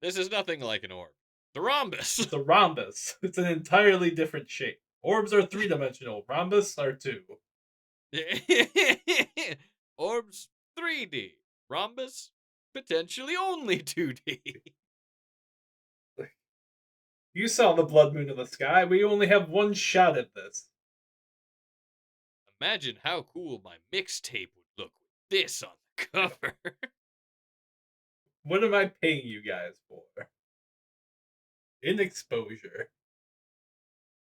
This is nothing like an orb. The rhombus. It's a rhombus. It's an entirely different shape. Orbs are 3-dimensional. Rhombus are 2. Orbs 3D. Rhombus potentially only 2D. You saw the blood moon in the sky. We only have one shot at this. Imagine how cool my mixtape would look with this on the cover. What am I paying you guys for? In exposure.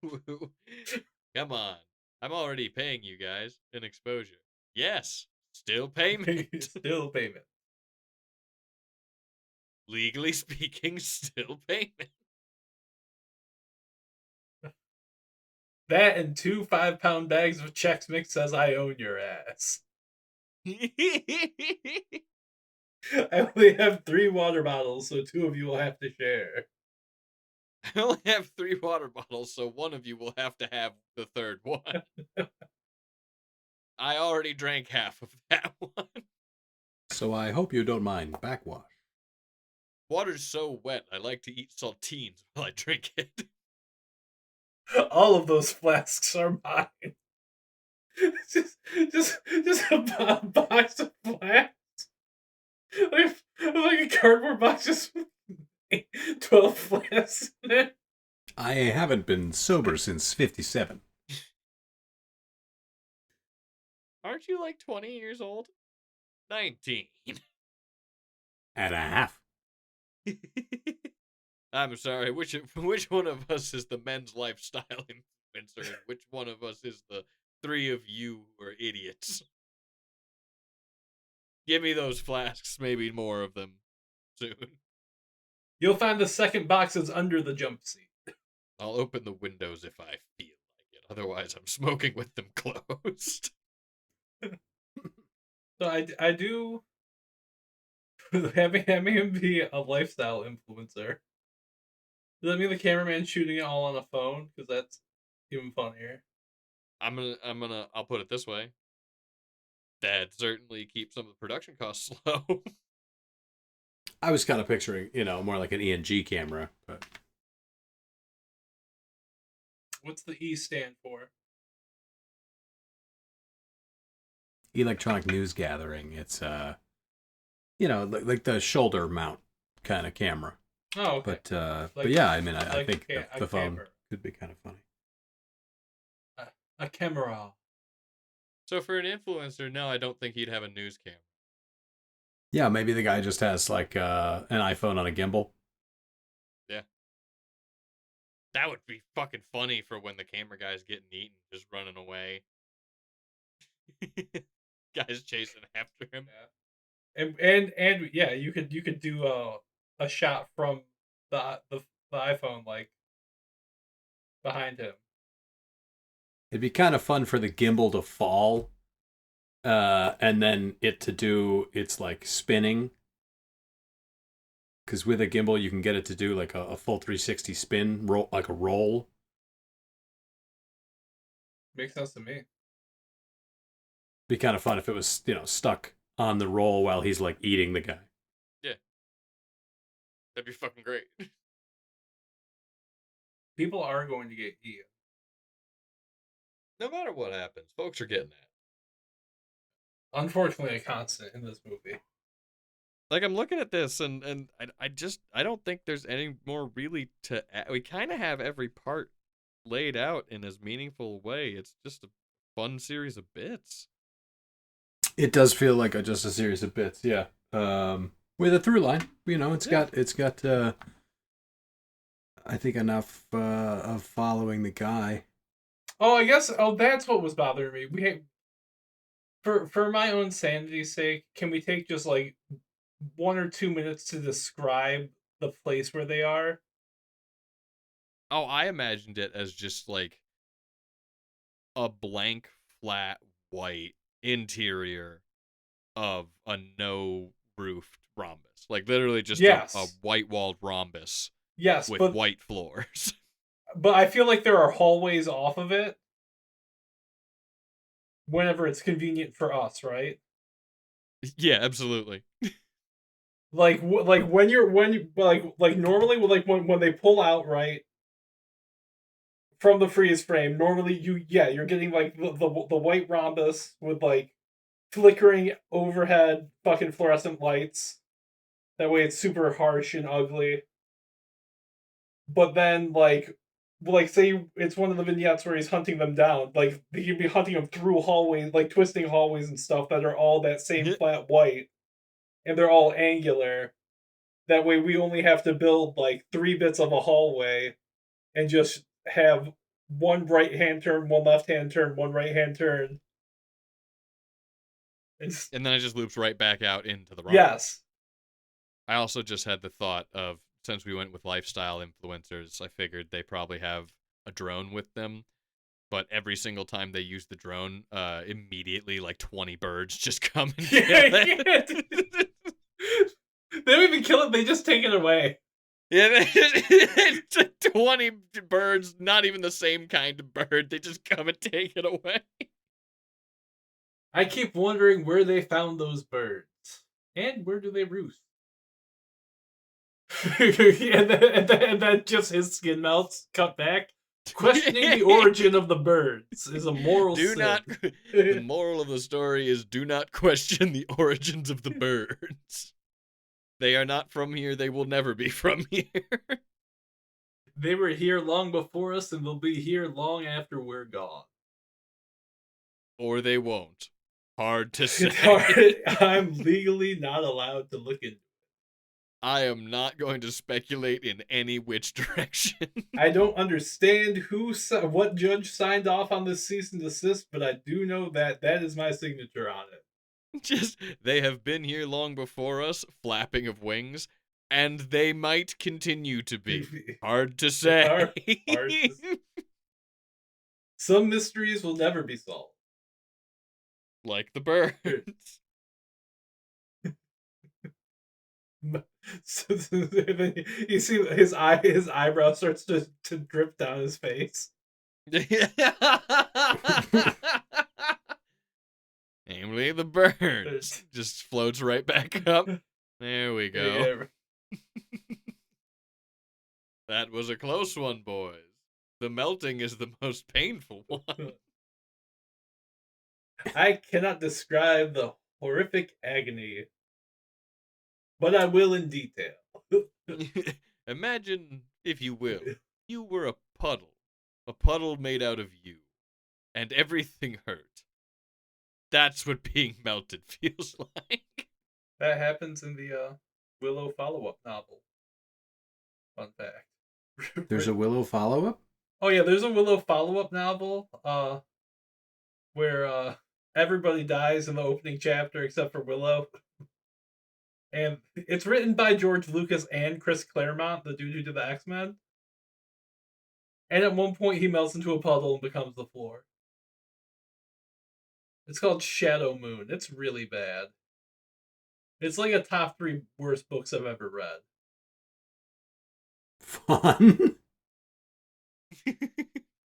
Come on. I'm already paying you guys in exposure. Yes, still payment. Still payment. Legally speaking, still payment. That and 2 5-pound bags of Chex Mix says I own your ass. I only have 3 water bottles, so 2 of you will have to share. I only have 3 water bottles, so one of you will have to have the third one. I already drank half of that one. So I hope you don't mind backwash. Water's so wet, I like to eat saltines while I drink it. All of those flasks are mine. just a box of flasks. Like a cardboard box just 12 flasks in it. I haven't been sober since 57. Aren't you like 20 years old? 19. And a half. I'm sorry, which one of us is the men's lifestyle influencer and which one of us is the 3 of you who are idiots? Give me those flasks, maybe more of them soon. You'll find the second box is under the jump seat. I'll open the windows if I feel like it. Otherwise, I'm smoking with them closed. So I do having him be a lifestyle influencer. Does that mean the cameraman shooting it all on a phone? Because that's even funnier. I'll put it this way. That certainly keeps some of the production costs low. I was kind of picturing, more like an ENG camera, but What's the E stand for? electronic news gathering. It's like the shoulder mount kind of camera. Oh, okay. But yeah, I mean, I like think a the phone camera. could be kind of funny. A camera. So for an influencer, no, I don't think he'd have a news camera. Yeah, maybe the guy just has like an iPhone on a gimbal. Yeah. That would be fucking funny for when the camera guy's getting eaten, just running away. Guys chasing after him. Yeah. And yeah, you could do a shot from the iPhone like behind him. It'd be kind of fun for the gimbal to fall, and then it to do its like spinning. Because with a gimbal, you can get it to do like a full 360 spin, roll like a roll. Makes sense to me. Be kind of fun if it was stuck on the roll while he's like eating the guy. Yeah, that'd be fucking great. People are going to get eaten. No matter what happens, folks are getting that. Unfortunately, a constant in this movie. Like, I'm looking at this, and I don't think there's any more really to add. We kind of have every part laid out in as meaningful way. It's just a fun series of bits. It does feel like just a series of bits, yeah. With a through line, it's got I think enough of following the guy. Oh, I guess. Oh, that's what was bothering me. For my own sanity's sake, can we take just like 1 or 2 minutes to describe the place where they are? Oh, I imagined it as just like a blank, flat, white interior of a no-roofed rhombus. Like literally just a white-walled rhombus. Yes, with white floors. But I feel like there are hallways off of it whenever it's convenient for us, right? Yeah, absolutely. Like when normally when they pull out, right, from the freeze frame, normally you're getting like the white rhombus with like flickering overhead fucking fluorescent lights. That way it's super harsh and ugly. But then like say it's one of the vignettes where he's hunting them down, like he can be hunting them through hallways, like twisting hallways and stuff that are all that same flat white, and they're all angular. That way we only have to build like 3 bits of a hallway and just have one right hand turn, one left hand turn, one right hand turn. And then it just loops right back out into the rhombus. Yes. I also just had the thought of, since we went with lifestyle influencers, I figured they probably have a drone with them. But every single time they use the drone, immediately like 20 birds just come and kill it. They don't even kill it, they just take it away. Yeah, 20 birds, not even the same kind of bird. They just come and take it away. I keep wondering where they found those birds. And where do they roost? and then just his skin melts, cut back. Questioning the origin of the birds is a moral sin. The moral of the story is do not question the origins of the birds. They are not from here. They will never be from here. They were here long before us and they'll be here long after we're gone. Or they won't. Hard to say. I'm legally not allowed to look into it. I am not going to speculate in any which direction. I don't understand what judge signed off on this cease and desist, but I do know that is my signature on it. Just, they have been here long before us, flapping of wings, and they might continue to be. Hard to say. Hard to say. Some mysteries will never be solved. Like the birds. So, you see his eyebrow starts to drip down his face. Namely the birds. Just floats right back up. There we go. That was a close one, boys. The melting is the most painful one. I cannot describe the horrific agony, but I will in detail. Imagine, if you will, you were a puddle made out of you, and everything hurt. That's what being melted feels like. That happens in the Willow follow-up novel. Fun fact. There's a Willow follow-up? Oh yeah, there's a Willow follow-up novel where everybody dies in the opening chapter except for Willow. And it's written by George Lucas and Chris Claremont, the dude who did the X-Men. And at one point he melts into a puddle and becomes the floor. It's called Shadow Moon. It's really bad. It's like a top 3 worst books I've ever read. Fun.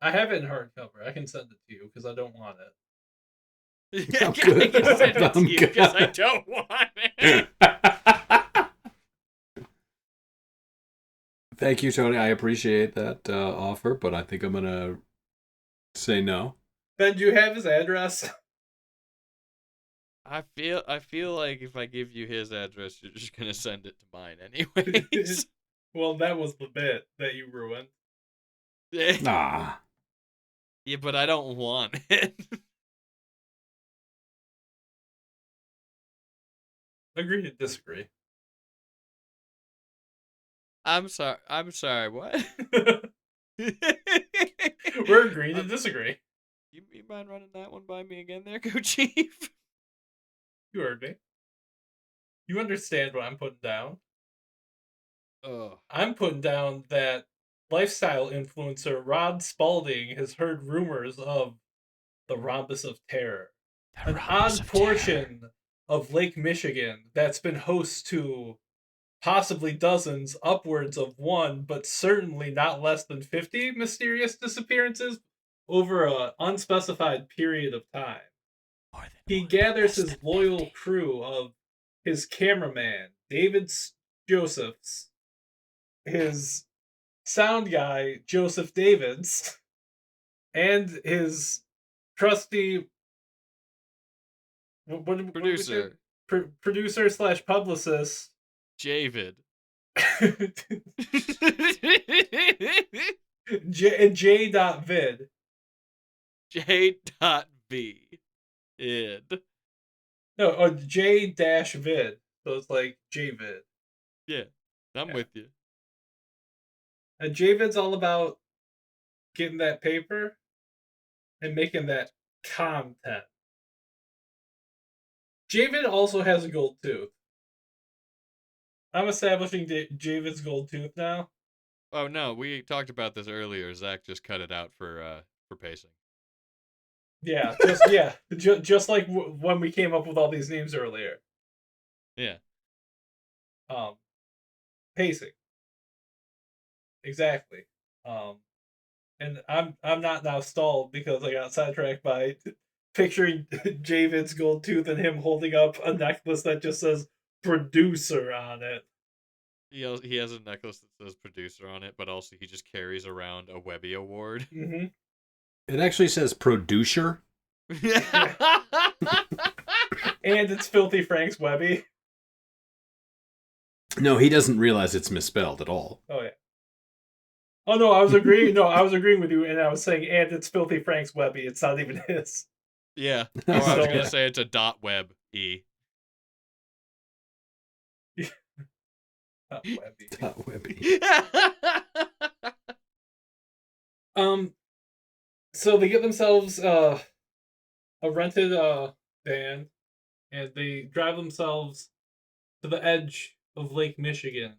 I have it in hardcover. I can send it to you because I don't want it. I can send it to you because I don't want it. Thank you, Tony. I appreciate that offer, but I think I'm going to say no. Ben, do you have his address? I feel like if I give you his address, you're just gonna send it to mine anyways. Well, that was the bit that you ruined. Ah. Yeah, but I don't want it. Agree to disagree. I'm sorry. What? We're agreeing to disagree. You mind running that one by me again, there, Co-Chief? You heard me. You understand what I'm putting down? I'm putting down that lifestyle influencer Rod Serling has heard rumors of the Rhombus of Terror. An odd portion of Lake Michigan that's been host to possibly dozens, upwards of 1, but certainly not less than 50 mysterious disappearances over an unspecified period of time. He gathers his loyal crew of his cameraman, David Josephs, his sound guy, Joseph Davids, and his trusty producer / publicist, Javid. J.vid. J.V. Id. No, or J-vid. So it's like Jvid. Yeah, I'm with you. And Jvid's all about getting that paper and making that content. Javid also has a gold tooth. I'm establishing Javid's gold tooth now. Oh no, we talked about this earlier. Zach just cut it out for pacing. Yeah, just like when we came up with all these names earlier. Yeah. Pacing. Exactly. And I'm not now stalled because I got sidetracked by picturing Javid's gold tooth and him holding up a necklace that just says producer on it. He has a necklace that says producer on it, but also he just carries around a Webby Award. Mm-hmm. It actually says producer. Yeah. And it's Filthy Frank's Webby. No, he doesn't realize it's misspelled at all. Oh yeah. Oh no, I was agreeing. No, I was agreeing with you, and I was saying, and it's Filthy Frank's Webby. It's not even his. Yeah. Oh, I was gonna say it's a .web e. Webby. Webby. So they get themselves a rented van, and they drive themselves to the edge of Lake Michigan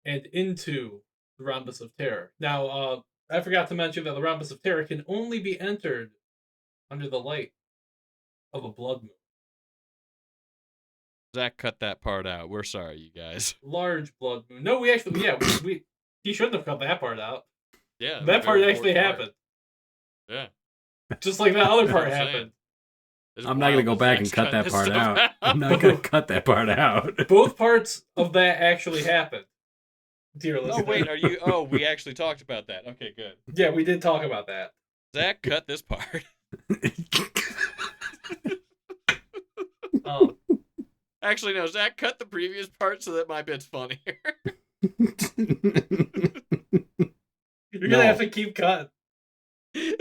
and into the Rhombus of Terror. Now, I forgot to mention that the Rhombus of Terror can only be entered under the light of a blood moon. Zach cut that part out. We're sorry, you guys. Large blood moon. No, we actually, yeah, we he shouldn't have cut that part out. Yeah. That part actually happened. Yeah. Just like that other part happened. I'm not going to go back and cut that part out. I'm not going to cut that part out. Both parts of that actually happened. Dear listener. Oh, wait, are you... Oh, we actually talked about that. Okay, good. Yeah, we did talk about that. Zach, cut this part. Actually, no, Zach, cut the previous part so that my bit's funnier. You're going to have to keep cutting. You're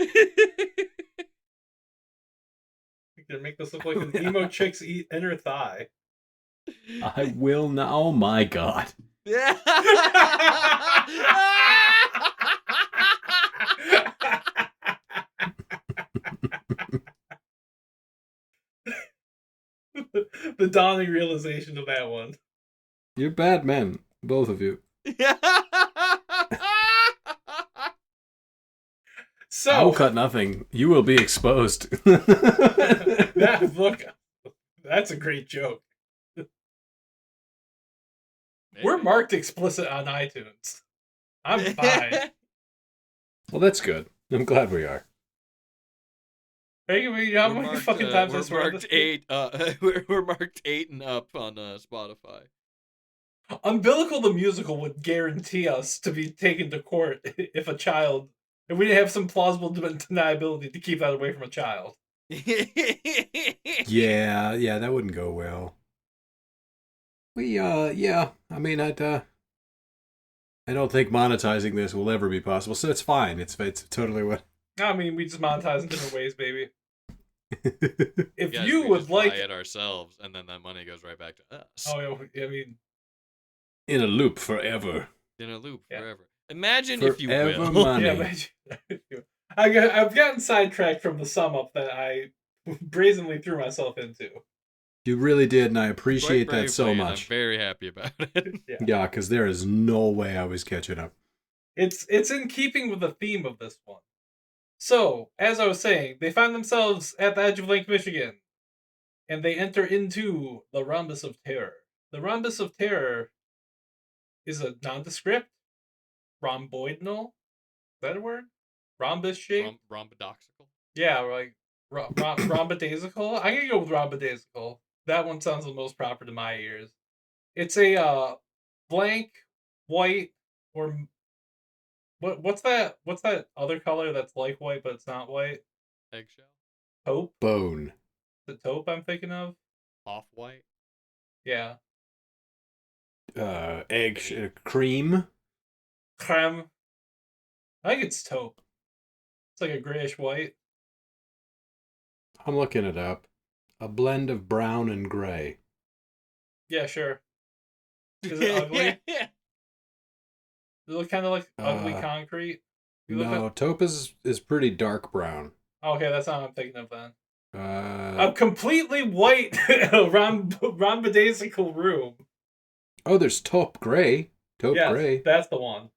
going to make this look like an emo chick's inner thigh. I will not. Oh my god. Yeah. The dawning realization of that one. You're bad men, both of you. So I will cut nothing. You will be exposed. Look, that's a great joke. Maybe. We're marked explicit on iTunes. I'm fine. Well, that's good. I'm glad we are. How many fucking times I swear? We're marked 8. We're marked 8 and up on Spotify. Umbilical the Musical would guarantee us to be taken to court if we didn't have some plausible deniability to keep that away from a child. Yeah, that wouldn't go well. Yeah. I mean, I don't think monetizing this will ever be possible, so it's fine. It's totally what. I mean, we just monetize in different ways, baby. If Yes, you we would just like buy it ourselves, and then that money goes right back to us. Oh, I mean, In a loop forever. In a loop Yeah. forever. Imagine Forever if you will. money. yeah, imagine. I've gotten sidetracked from the sum up that I brazenly threw myself into. You really did, and I appreciate Quite that so bravely, and much. I'm very happy about it. Yeah, because there is no way I was catching up. It's in keeping with the theme of this one. So, as I was saying, they find themselves at the edge of Lake Michigan, and they enter into the Rhombus of Terror. The Rhombus of Terror is a nondescript, rhomboidal, is that a word? Rhombus shape? Rhombodoxical? Yeah, like rhombodaisical. I'm gonna go with rhombodaisical. That one sounds the most proper to my ears. It's a blank white or what's that other color that's like white but it's not white? Eggshell? Taupe? Bone. The taupe I'm thinking of? Off-white? Yeah. Cream. Creme. I think it's taupe. It's like a grayish white. I'm looking it up. A blend of brown and gray. Yeah, sure. Is it ugly? Yeah. Does it look kind of like ugly concrete? You look No, taupe is pretty dark brown. okay, that's not what I'm thinking of then. Uh A completely white rhombodaisical room. oh, there's taupe gray. Taupe Yes, gray. that's the one.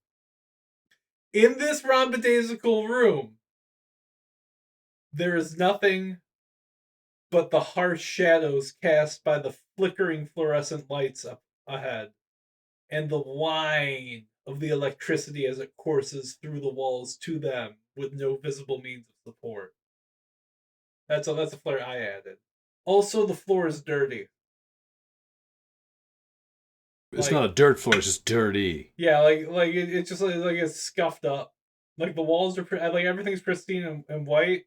In this rhombodaisical room, there is nothing but the harsh shadows cast by the flickering fluorescent lights up ahead, and the whine of the electricity as it courses through the walls to them with no visible means of support. That's a flare I added. Also, the floor is dirty. It's not a dirt floor, it's just dirty. Yeah, it's just like it's scuffed up. Like the walls are like everything's pristine and white,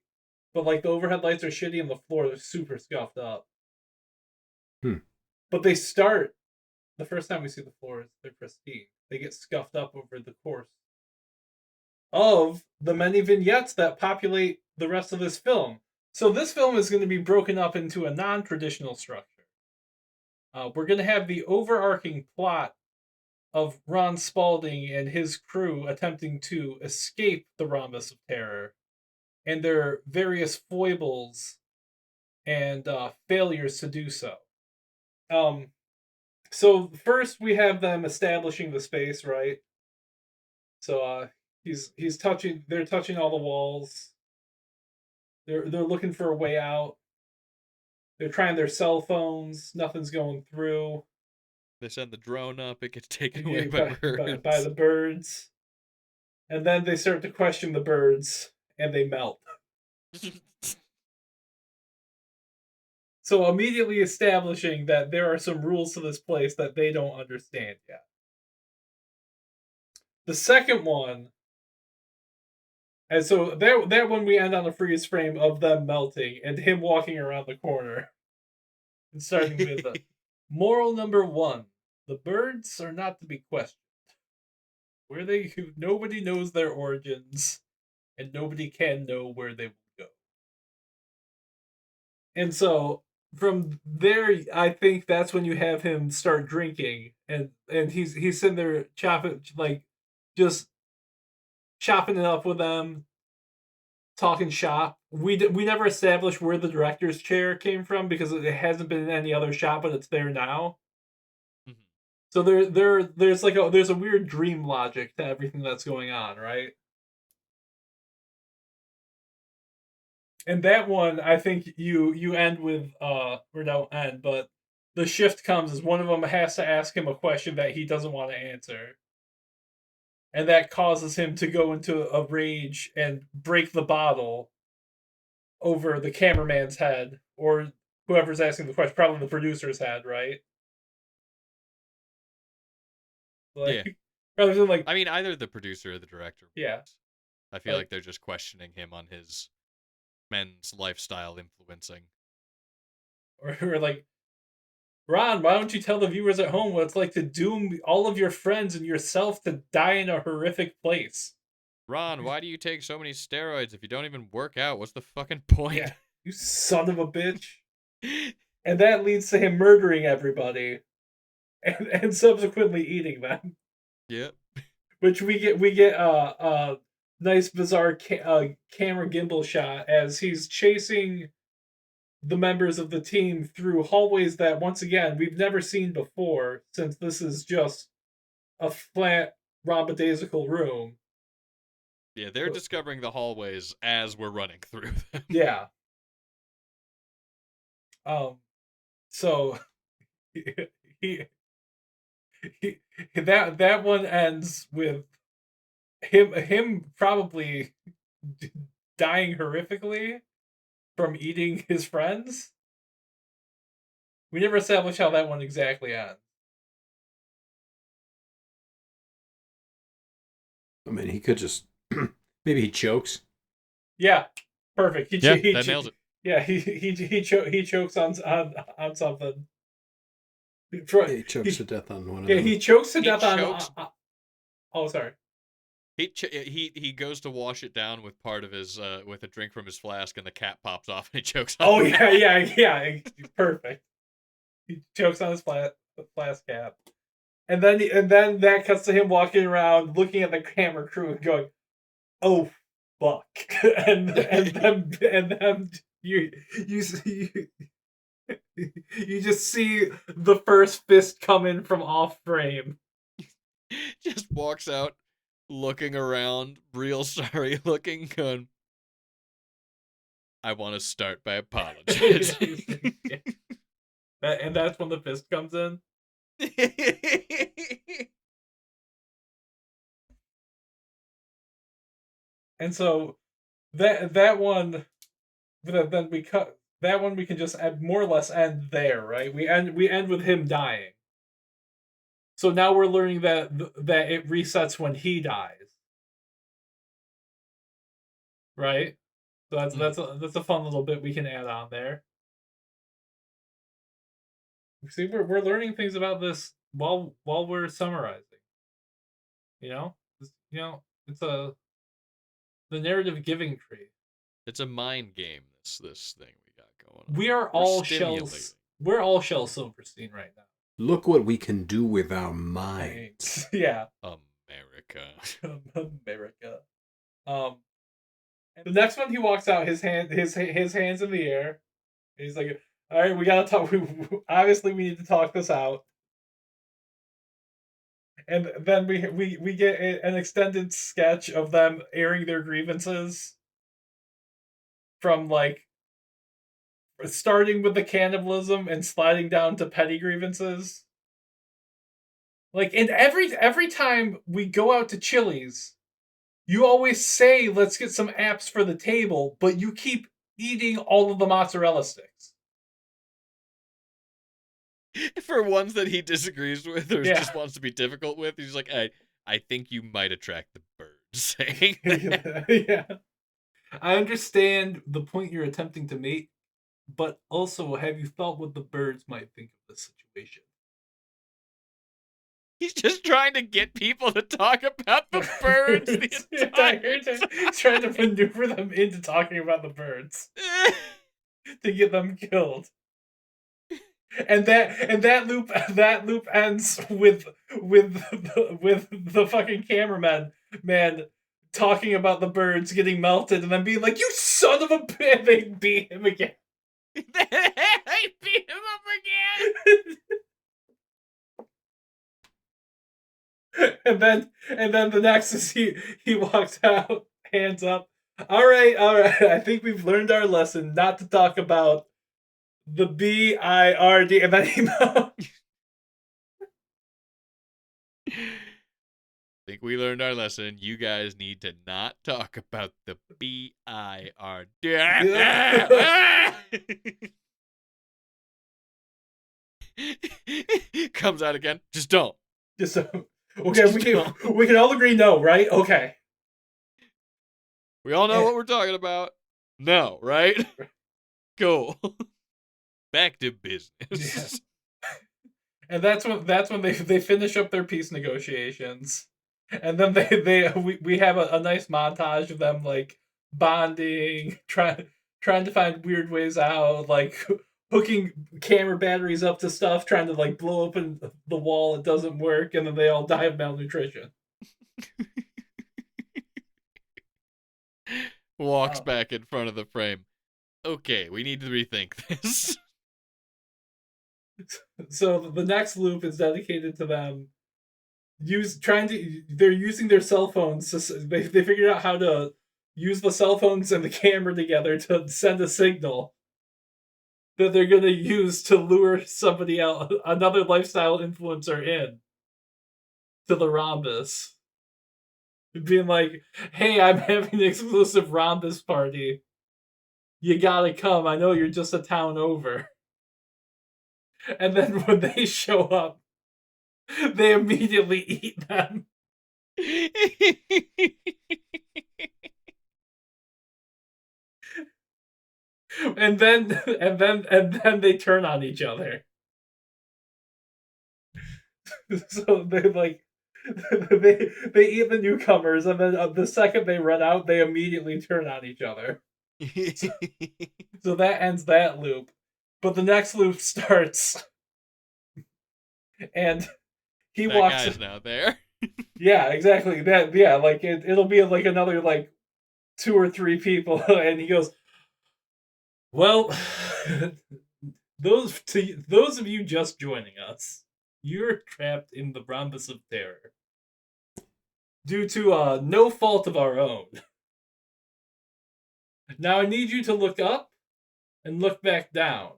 but like the overhead lights are shitty and the floor is super scuffed up. Hmm. But they start the first time we see the floors, they're pristine. They get scuffed up over the course of the many vignettes that populate the rest of this film. So this film is going to be broken up into a non-traditional structure. We're going to have the overarching plot of Ron Spaulding and his crew attempting to escape the Rhombus of Terror and their various foibles and failures to do so. So first we have them establishing the space, right? So he's touching. They're touching all the walls. They're looking for a way out. They're trying their cell phones. Nothing's going through. They send the drone up. It gets taken away by birds. By the birds. And then they start to question the birds, and they melt. So immediately establishing that there are some rules to this place that they don't understand yet. The second one, and so that one we end on a freeze frame of them melting and him walking around the corner. And starting with the moral number 1: the birds are not to be questioned. Nobody knows their origins, and nobody can know where they will go. And so from there, I think that's when you have him start drinking, and he's sitting there just chopping it up with them, talking shop. We never established where the director's chair came from because it hasn't been in any other shop, but it's there now. Mm-hmm. So there's a weird dream logic to everything that's going on, right? And that one, I think you end with or don't end, but the shift comes as one of them has to ask him a question that he doesn't want to answer. And that causes him to go into a rage and break the bottle over the cameraman's head, or whoever's asking the question, probably the producer's head, right? Yeah. Rather than I mean, either the producer or the director. Yeah. I feel like they're just questioning him on his men's lifestyle influencing. Or like, Ron, why don't you tell the viewers at home what it's like to doom all of your friends and yourself to die in a horrific place? Ron, why do you take so many steroids if you don't even work out? What's the fucking point? Yeah, you son of a bitch. And that leads to him murdering everybody and subsequently eating them. Yep. Which we get a nice bizarre camera gimbal shot as he's chasing the members of the team through hallways that, once again, we've never seen before, since this is just a flat rhombodaisical room. Yeah, they're discovering the hallways as we're running through them. Yeah. So he that one ends with him probably dying horrifically from eating his friends. We never established how that one exactly ends. I mean, he could just maybe he chokes. Yeah, perfect. That nails it. Yeah, he chokes on something. Yeah, he chokes to death on one of them. Yeah, he chokes to death on. Oh, sorry. He goes to wash it down with part of his with a drink from his flask, and the cap pops off and he chokes on. Oh yeah, perfect. He chokes on his flask cap, and then that cuts to him walking around, looking at the camera crew and going, oh fuck, and then you just see the first fist come in from off frame. Just walks out, looking around, real sorry looking, going, I want to start by apologizing. And that's when the fist comes in. And so that one, then we cut that one. We can just more or less end there, right? We end with him dying. So now we're learning that it resets when he dies, right? So that's a fun little bit we can add on there. See, we're learning things about this while we're summarizing. It's the narrative giving tree. It's a mind game. This thing we got going on. We are all shells. We're all Shel Silverstein right now. Look what we can do with our minds. Yeah. America. The next one, he walks out, his hands in the air. He's like, all right, we gotta talk. Obviously, we need to talk this out. And then we get an extended sketch of them airing their grievances. From like starting with the cannibalism and sliding down to petty grievances. Like, and every time we go out to Chili's, you always say, let's get some apps for the table, but you keep eating all of the mozzarella sticks. For ones that he disagrees with or just wants to be difficult with, he's like, I think you might attract the birds saying that. Yeah. I understand the point you're attempting to make, but also, have you thought what the birds might think of this situation? He's just trying to get people to talk about the birds the entire time. He's trying to maneuver them into talking about the birds to get them killed. And that loop ends with the fucking cameraman talking about the birds getting melted and then being like, "You son of a bitch!" They beat him again. They beat him up again. and then the next is he walks out, hands up. All right. I think we've learned our lesson not to talk about the BIRD, and then he I think we learned our lesson. You guys need to not talk about the BIRD. Comes out again. Just don't. Okay, we can all agree no, right? Okay. We all know what we're talking about. No, right? Go. Back to business. Yeah. And that's when they finish up their peace negotiations. And then we have a nice montage of them like bonding, trying to find weird ways out, like hooking camera batteries up to stuff, trying to like blow open the wall. It doesn't work, and then they all die of malnutrition. Walks back in front of the frame. Okay, we need to rethink this. So the next loop is dedicated to them they're using their cell phones. They figured out how to use the cell phones and the camera together to send a signal that they're going to use to lure somebody else, another lifestyle influencer, in to the Rhombus. Being like, hey, I'm having an exclusive Rhombus party. You gotta come. I know you're just a town over. And then when they show up, they immediately eat them. and then they turn on each other. So they like they eat the newcomers, and then the second they run out, they immediately turn on each other. So that ends that loop. But the next loop starts, and that guy's now there. Yeah, exactly. That like it'll be like another like 2 or 3 people, and he goes, "Well, those of you just joining us, you're trapped in the Rhombus of Terror due to no fault of our own. Now I need you to look up and look back down.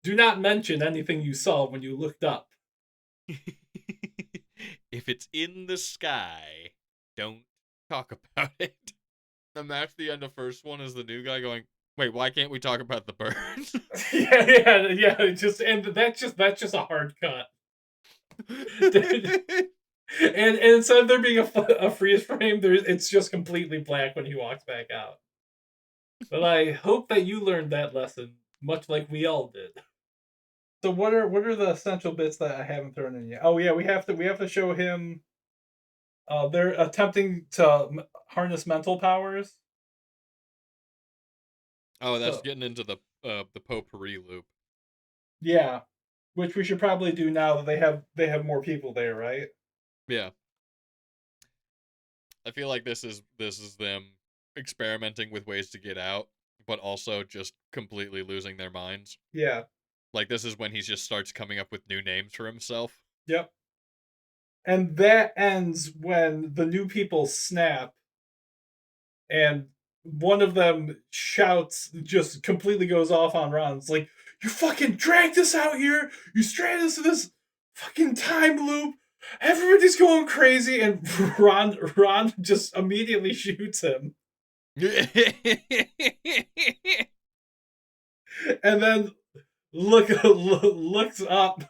Do not mention anything you saw when you looked up." If it's in the sky, don't talk about it. And that's the end of first one is the new guy going, wait, why can't we talk about the birds? Yeah. Just and that's just a hard cut. And instead of there being a freeze frame, it's just completely black when he walks back out. But I hope that you learned that lesson, much like we all did. So what are the essential bits that I haven't thrown in yet? Oh yeah, we have to show him. They're attempting to harness mental powers. Oh, that's So getting into the potpourri loop. yeah, which we should probably do now that they have more people there, right? Yeah. I feel like this is them experimenting with ways to get out, but also just completely losing their minds. Yeah. Like this is when he just starts coming up with new names for himself. Yep. And that ends when the new people snap and one of them shouts, just completely goes off on Ron. It's like, "You fucking dragged us out here! You stranded us in this fucking time loop! Everybody's going crazy!" And Ron just immediately shoots him. And then looks up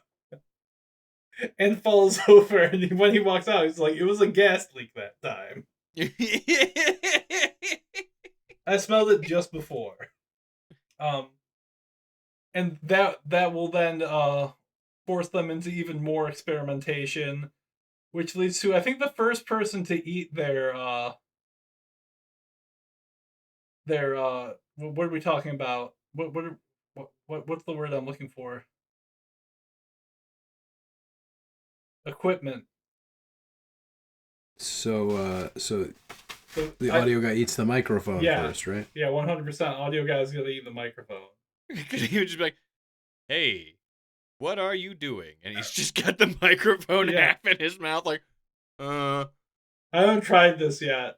and falls over. And when he walks out, he's like, "It was a gas leak that time. I smelled it just before." Um, and that will then force them into even more experimentation, which leads to, I think, the first person to eat their what are we talking about? What's the word I'm looking for? Equipment. So So the audio guy eats the microphone yeah, first, right? yeah, 100%. Audio guy's gonna eat the microphone. He would just be like, hey, what are you doing? And he's just got the microphone Yeah. half in his mouth, like, I haven't tried this yet.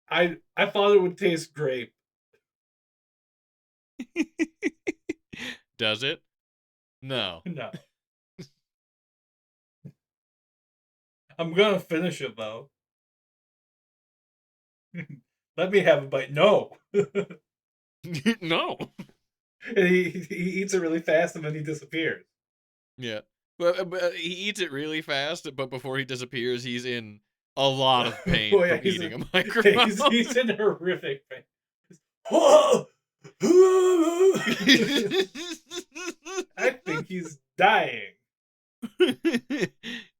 I thought it would taste grape. Does it? No. No. I'm gonna finish it though. Let me have a bite. No. No. And he eats it really fast and then he disappears. Yeah. But he eats it really fast, but before he disappears, he's in a lot of pain Oh, yeah, from eating a microphone. he's in horrific pain. I think he's dying.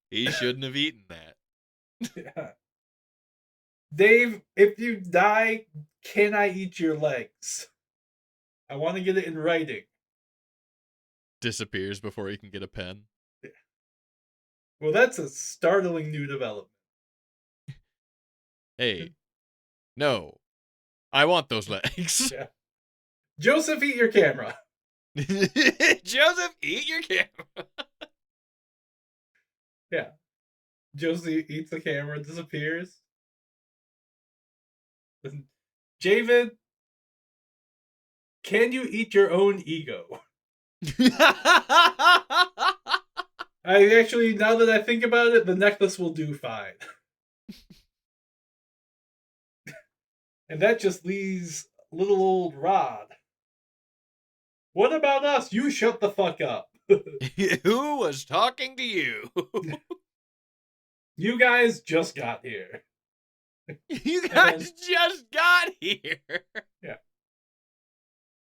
He shouldn't have eaten that. Yeah. Dave, if you die, can I eat your legs? I want to get it in writing. Disappears before he can get a pen. Well, that's a startling new development. Hey, no. I want those legs. Yeah. Joseph, eat your camera. Joseph, eat your camera. Yeah. Joseph eats the camera, disappears. Javid, can you eat your own ego? I actually, now that I think about it, the necklace will do fine. And that just leaves little old Rod. What about us? You shut the fuck up. Who was talking to you? You guys just got here. You guys just got here. Yeah.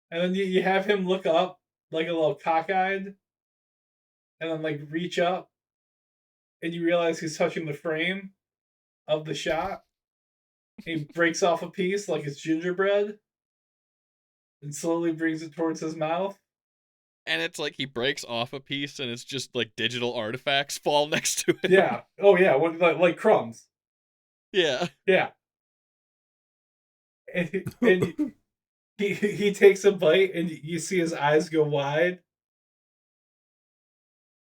And then you have him look up like a little cockeyed and then like reach up and you realize he's touching the frame of the shot. He breaks off a piece like it's gingerbread and slowly brings it towards his mouth. And it's like he breaks off a piece and it's just like digital artifacts fall next to it. Yeah. Oh yeah. Like crumbs. Yeah. Yeah. And he takes a bite and you see his eyes go wide,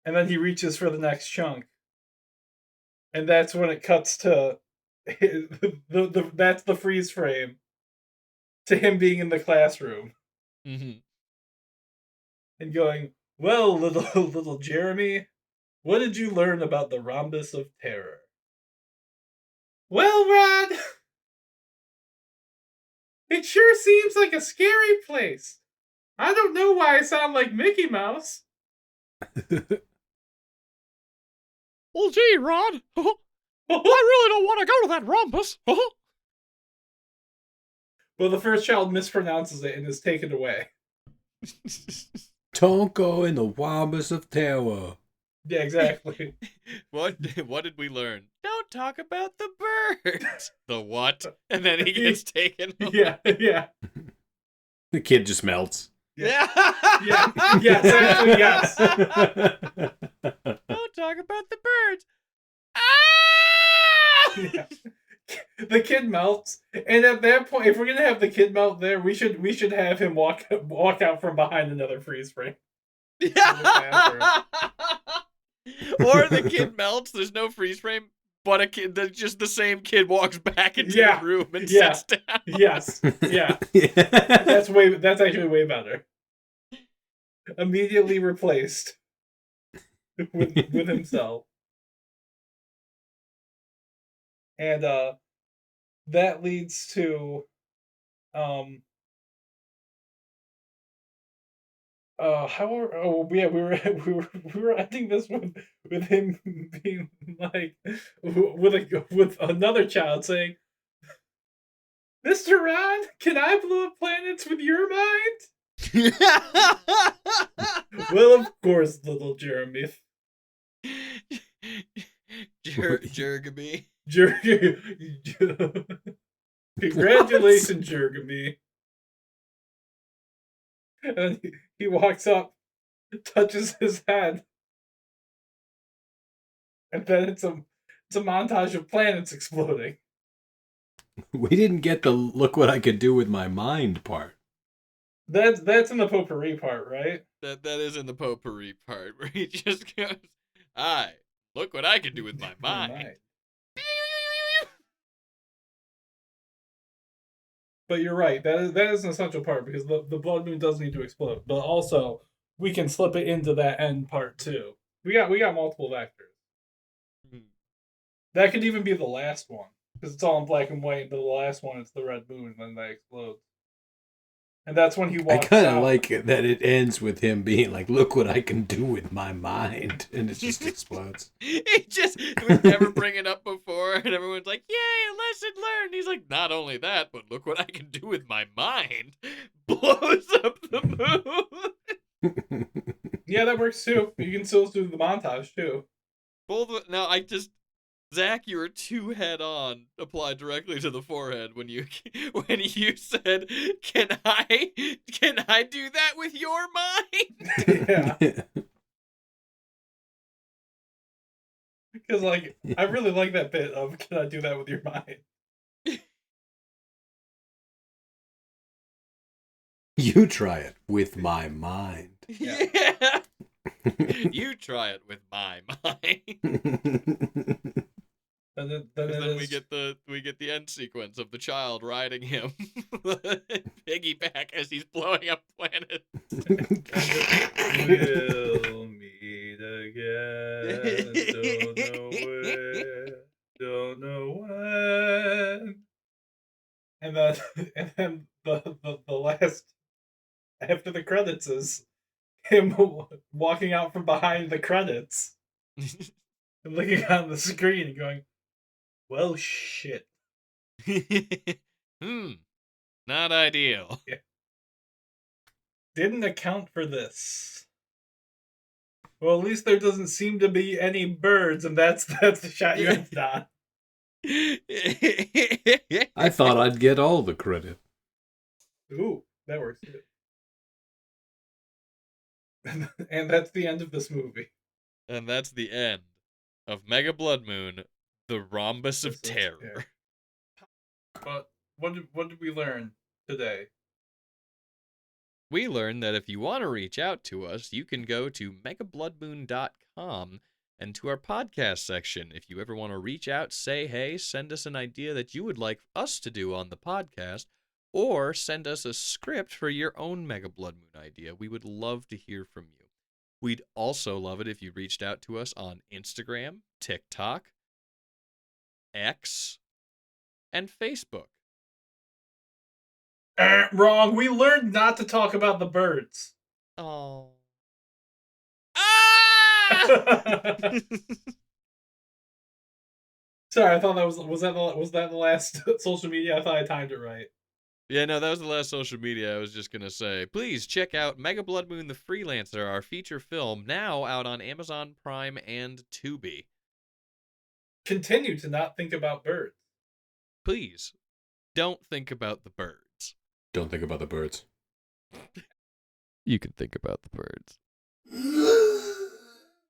and then he reaches for the next chunk, and that's when it cuts to that's the freeze frame to him being in the classroom Mm-hmm. and going, "Well, little Jeremy, what did you learn about the Rhombus of Terror?" "Well, Rod, it sure seems like a scary place. I don't know why I sound like Mickey Mouse." Well, gee, Rod. I really don't want to go to that rhombus. Well, the first child mispronounces it and is taken away. Tonko and the Rhombus of Terror. Yeah, exactly. What did we learn? Don't talk about the birds. The what? And then he gets taken away. Yeah. The kid just melts. Yeah. Yes, actually, yes. Don't talk about the birds. Ah! Yeah. The kid melts, and at that point, if we're gonna have the kid melt there, we should have him walk out from behind another freeze frame. Or the kid melts. There's no freeze frame, but a kid, just the same kid walks back into the room and sits down. Yes, yeah. That's actually way better. Immediately replaced with himself. And that leads to we were ending this with him being like with another child saying, "Mr. Rod, can I blow up planets with your mind?" Well, of course, little Jeremy. Jergamy. Congratulations, Jergamy. And he walks up, touches his head, and then it's a montage of planets exploding. We didn't get the "look what I could do with my mind" part. That's in the potpourri part, right? That is in the potpourri part where he just goes, look what I can do with my mind. But you're right. That is an essential part because the blood moon does need to explode. But also, we can slip it into that end part too. We got multiple vectors. That could even be the last one because it's all in black and white. But the last one, it's the red moon, and then that explodes. And that's when he walks I kind out. of like it that it ends with him being like, "Look what I can do with my mind," and it just explodes. We never bring it up before, and everyone's like, "Yay, a lesson learned." He's like, "Not only that, but look what I can do with my mind." Blows up the moon. Yeah, that works too. You can still do the montage too. Zach, you were too head on applied directly to the forehead when you said, "Can I do that with your mind?" Yeah. Because I really like that bit of "Can I do that with your mind?" You try it with my mind. Yeah. You try it with my mind. And then we get the end sequence of the child riding him piggyback as he's blowing up planets. We'll meet again. Don't know where. Don't know when. And then the last after the credits is him walking out from behind the credits and looking on the screen and going, "Well, shit." Not ideal. Yeah. Didn't account for this. Well, at least there doesn't seem to be any birds, and that's the shot you ended on. I thought I'd get all the credit. Ooh, that works too. And that's the end of this movie. And that's the end of Mega Blood Moon, the Rhombus of This is- Terror. yeah. But what did we learn today? We learned that if you want to reach out to us, you can go to megabloodmoon.com and to our podcast section. If you ever want to reach out, say hey, send us an idea that you would like us to do on the podcast, or send us a script for your own Mega Blood Moon idea. We would love to hear from you. We'd also love it if you reached out to us on Instagram, TikTok, X, and Facebook. Wrong. We learned not to talk about the birds. Oh. Ah! Sorry, I thought that was that the last social media? I thought I timed it right. Yeah, no, that was the last social media I was just going to say. Please check out Mega Blood Moon the Freelancer, our feature film, now out on Amazon Prime and Tubi. Continue to not think about birds. Please, don't think about the birds. Don't think about the birds. You can think about the birds.